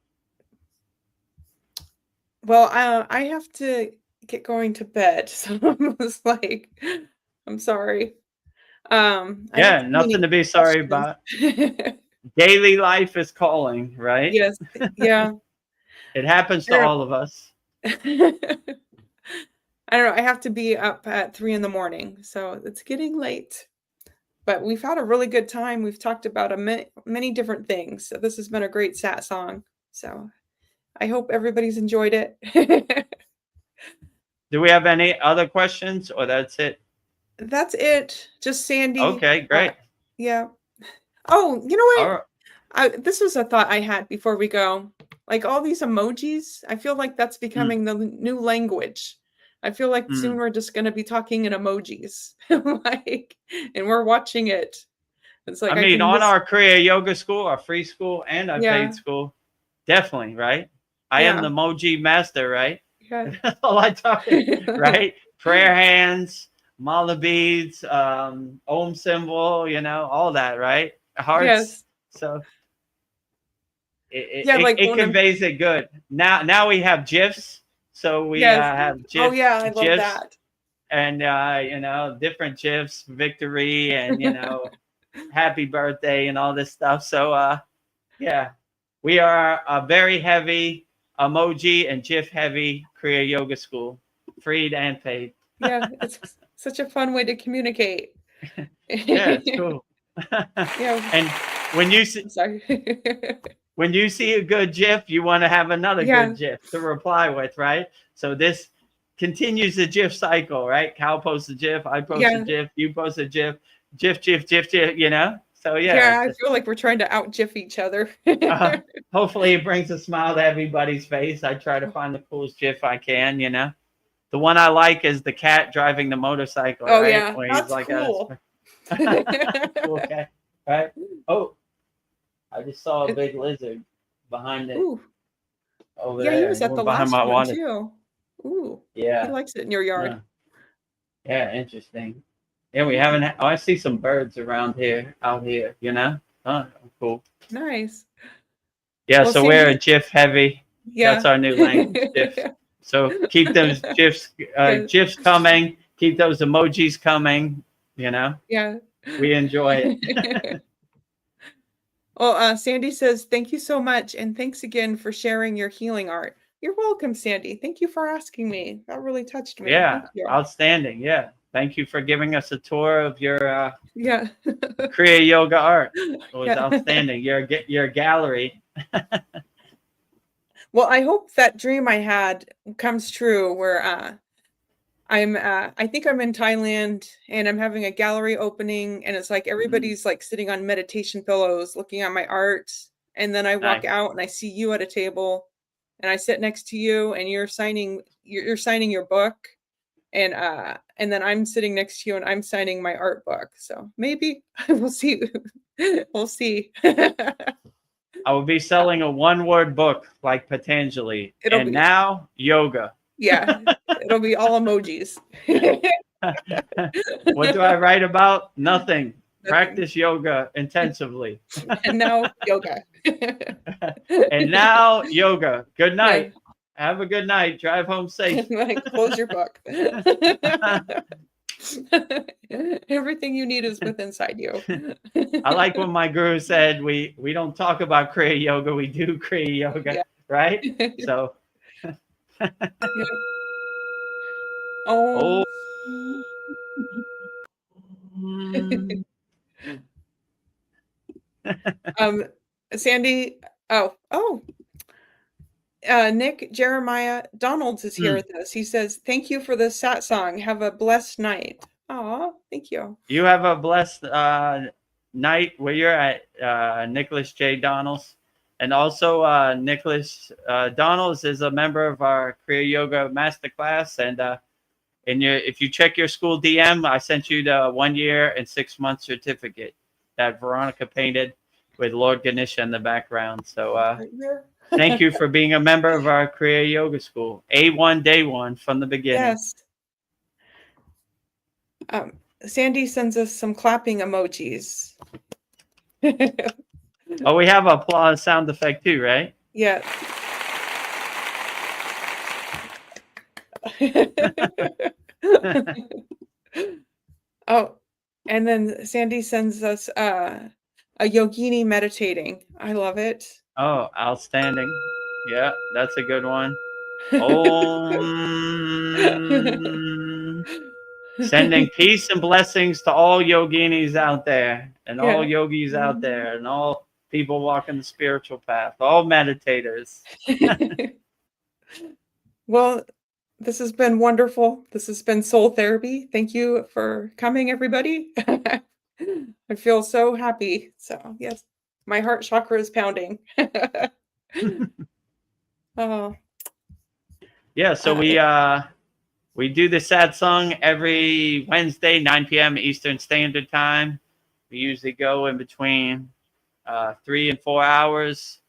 Well, I have to get going to bed, so I was like, I'm sorry. I have Yeah, too nothing many to be sorry questions. about. Daily life is calling, right? Yes, yeah. It happens I to don't all of us. I don't know. I have to be up at 3 in the morning, so it's getting late. But we've had a really good time. We've talked about many different things. So this has been a great sat song. So I hope everybody's enjoyed it. Do we have any other questions or that's it? That's it. Just Sandy. Okay, great. Yeah. Oh, you know All what? right. This was a thought I had before we go. Like all these emojis, I feel like that's Mm, becoming the new language. I feel like soon mm. we're just going to be talking in emojis. Like, and we're watching it. It's I like I mean, can on miss. our Kriya Yoga school, our free school, and our paid Yeah. school, definitely, right? I am Yeah. the emoji master, right? Yeah. That's all I talk, right? Prayer hands, mala beads, Om symbol, all that, right? Hearts. Yes. So it, Yeah, it, like it when I'm conveys it good. Now we have GIFs. So we yes. have Oh yeah, I love GIFs that. and, different GIFs, victory and, happy birthday and all this stuff. So, yeah, we are a very heavy emoji and GIF heavy Kriya Yoga school, freed and paid. Yeah, it's such a fun way to communicate. Yeah, it's cool. Yeah, And when you see I'm sorry. a good GIF, you want to have another Yeah, good GIF to reply with, right? So this continues the GIF cycle, right? Cal posts a GIF, I post a yeah, GIF, you post a GIF, GIF, GIF, GIF, GIF. So yeah, yeah, I feel like we're trying to out-GIF each other. uh, hopefully it brings a smile to everybody's face. I try to find the coolest GIF I can. The one I like is the cat driving the motorcycle, Oh, right? yeah, Where he's that's like cool. cool cat, right? Oh, I just saw a big lizard behind it Ooh, over yeah, he there. was He at the went behind last my one water. too. Ooh, he Yeah. likes it in your yard. Yeah. Yeah, interesting. Yeah, we haven't. Oh, I see some birds around here, out here. Oh, cool. Nice. Yeah, Well, so we're a Sandy, GIF heavy. That's yeah. our new language, GIF. So keep those Yeah, GIFs coming. Keep those emojis coming. yeah. We enjoy it. Well, Sandy says, thank you so much. And thanks again for sharing your healing art. You're welcome, Sandy. Thank you for asking me. That really touched me. Yeah, Thank you. outstanding. Yeah, thank you for giving us a tour of your Yeah. Kriya Yoga art. It was Yeah. outstanding. Your gallery. Well, I hope that dream I had comes true where I think I'm in Thailand and I'm having a gallery opening and it's like everybody's like sitting on meditation pillows looking at my art and then I walk Nice. out and I see you at a table and I sit next to you and you're signing your book and then I'm sitting next to you and I'm signing my art book. So maybe we'll see. We'll see. I will be selling a one-word book like Patanjali. It'll And be now yoga. yeah, it'll be all emojis. What do I write about? Nothing. Nothing. Practice yoga intensively. And now yoga. And now yoga. Good night. Yeah. Have a good night. Drive home safe. Like, close your book. Everything you need is within inside you. I like when my guru said we don't talk about Kriya Yoga, we do Kriya Yoga, Yeah. right? So Yeah. Oh. Sandy. Nick Jeremiah Donalds is here with us. He says, "Thank you for the sat song. Have a blessed night." Aw, thank you. You have a blessed night where you're at, Nicholas J. Donalds. And also, Nicholas Donalds is a member of our Kriya Yoga Masterclass. And if you check your school DM, I sent you the 1 year and 6 month certificate that Veronica painted with Lord Ganesha in the background. So Right here. Thank you for being a member of our Kriya Yoga School. A1 day one from the beginning. Yes. Sandy sends us some clapping emojis. Oh, we have applause sound effect too, right? Yeah. Oh, and then Sandy sends us a yogini meditating. I love it. Oh, outstanding. Yeah, that's a good one. Om. Sending peace and blessings to all yoginis out there, and all yogis out there, and all people walking the spiritual path, all meditators. Well, this has been wonderful. This has been soul therapy. Thank you for coming, everybody. I feel so happy. So, yes, my heart chakra is pounding. Oh. Yeah, so we do the satsang every Wednesday, 9 p.m. Eastern Standard Time. We usually go in between 3 and 4 hours.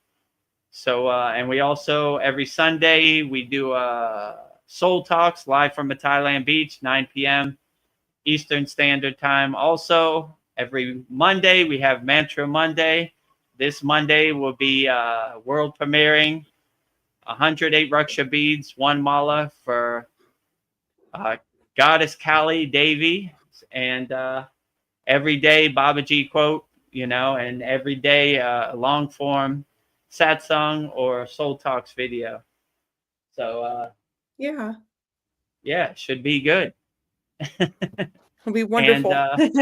So, and we also, every Sunday, we do Soul Talks live from a Thailand beach, 9 p.m. Eastern Standard Time. Also, every Monday, we have Mantra Monday. This Monday will be world premiering 108 Raksha beads, 1 mala for Goddess Kali Devi. And every day, Babaji quote, you know, and every day, long form satsang or Soul Talks video. So, yeah, it should be good. It'll be wonderful. And,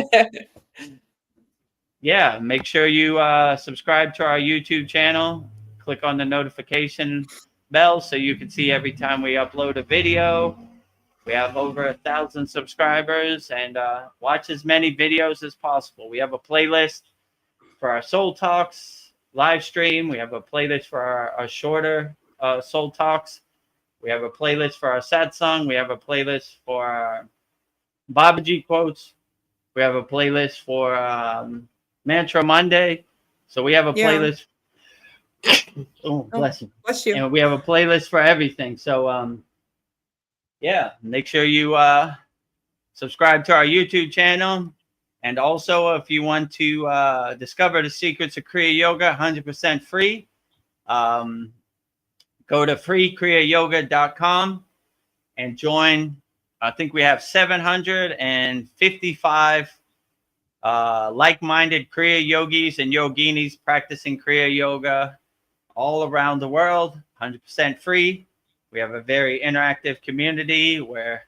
yeah, make sure you subscribe to our YouTube channel. Click on the notification bell so you can see every time we upload a video. We have over 1,000 subscribers, and watch as many videos as possible. We have a playlist for our Soul Talks live stream. We have a playlist for our shorter Soul Talks. We have a playlist for our satsang. We have a playlist for our Babaji quotes. We have a playlist for Mantra Monday. So we have a playlist. Oh, bless you. Bless you. And we have a playlist for everything. So, yeah, make sure you subscribe to our YouTube channel. And also, if you want to discover the secrets of Kriya Yoga, 100% free, go to freekriyayoga.com and join. I think we have 755 like-minded Kriya yogis and yoginis practicing Kriya Yoga all around the world, 100% free. We have a very interactive community where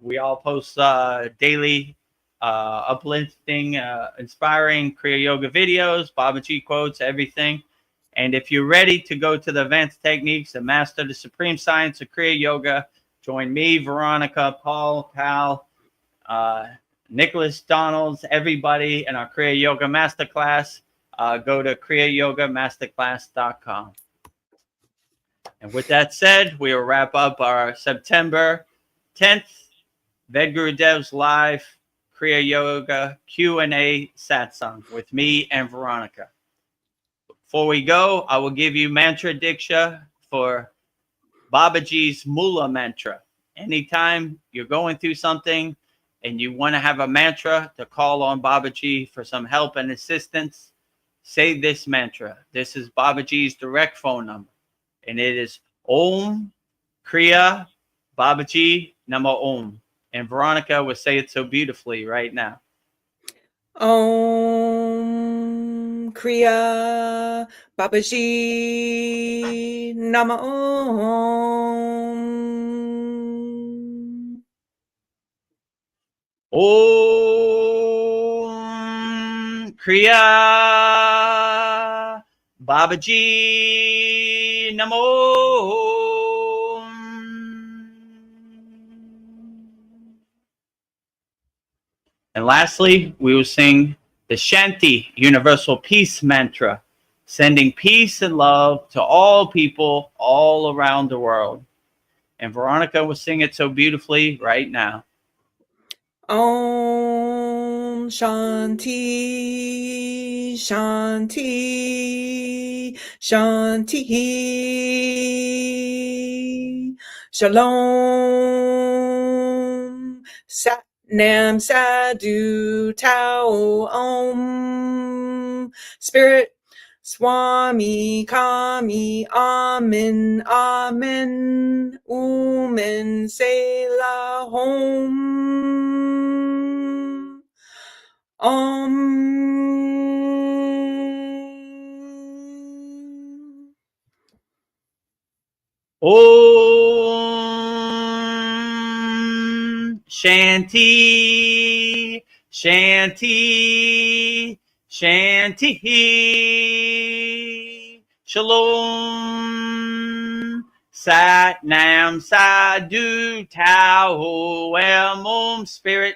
we all post daily uplifting, inspiring Kriya Yoga videos, Babaji quotes, everything. And if you're ready to go to the advanced techniques and master the supreme science of Kriya Yoga, join me, Veronica, Paul, Cal, Nicholas, Donalds, everybody in our Kriya Yoga Masterclass. Go to KriyaYogaMasterclass.com. And with that said, we will wrap up our September 10th Vedgurudev's live Kriya Yoga Q&A satsang with me and Veronica. Before we go, I will give you mantra diksha for Babaji's Mula mantra. Anytime you're going through something and you want to have a mantra to call on Babaji for some help and assistance, say this mantra. This is Babaji's direct phone number. And it is Om Kriya Babaji Namo Om. And Veronica will say it so beautifully right now. Om Kriya Babaji Nama Om. Om Kriya Babaji Namo. And lastly, we will sing the Shanti Universal Peace Mantra, sending peace and love to all people all around the world. And Veronica will sing it so beautifully right now. Om Shanti, Shanti, Shanti. Shalom. Sat Nam Sadhu Tao Om. Spirit Swami Kami Amen Amen Umen Selah Hom Om Shanti, Shanti, Shanti. Shalom. Sat Nam Sadhu Tao Om Spirit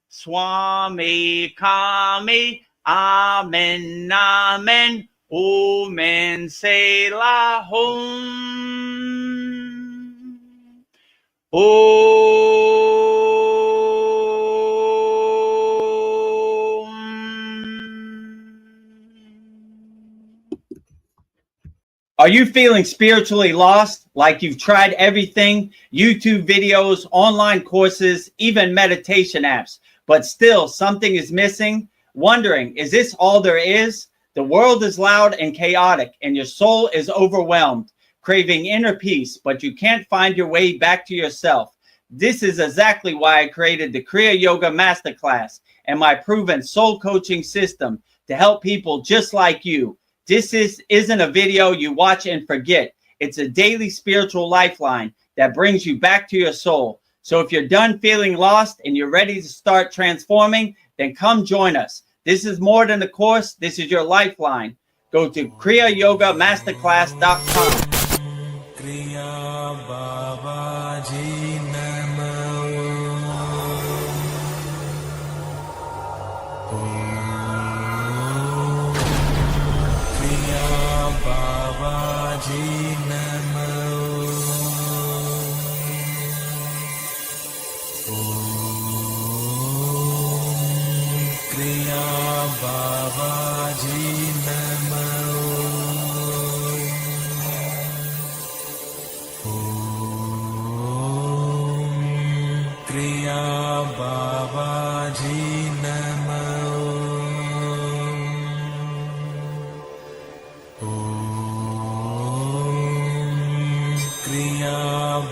Swami Kami Amen Amen Omen Selah Hom Om. Are you feeling spiritually lost? Like you've tried everything, YouTube videos, online courses, even meditation apps, but still something is missing? Wondering, is this all there is? The world is loud and chaotic, and your soul is overwhelmed, craving inner peace, but you can't find your way back to yourself. This is exactly why I created the Kriya Yoga Masterclass and my proven soul coaching system to help people just like you. This isn't a video you watch and forget. It's a daily spiritual lifeline that brings you back to your soul. So if you're done feeling lost and you're ready to start transforming, then come join us. This is more than a course. This is your lifeline. Go to KriyaYogaMasterclass.com. Kriya Babaji Namo. Kriya Babaji Namo. Kriya Babaji Namo. Kriya Babaji Namo. Kriya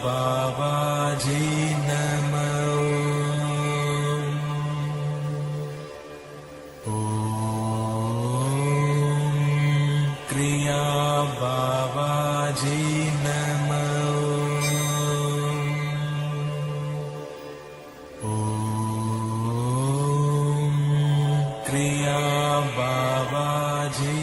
Babaji Namo. Kriya Babaji Namo. Kriya Babaji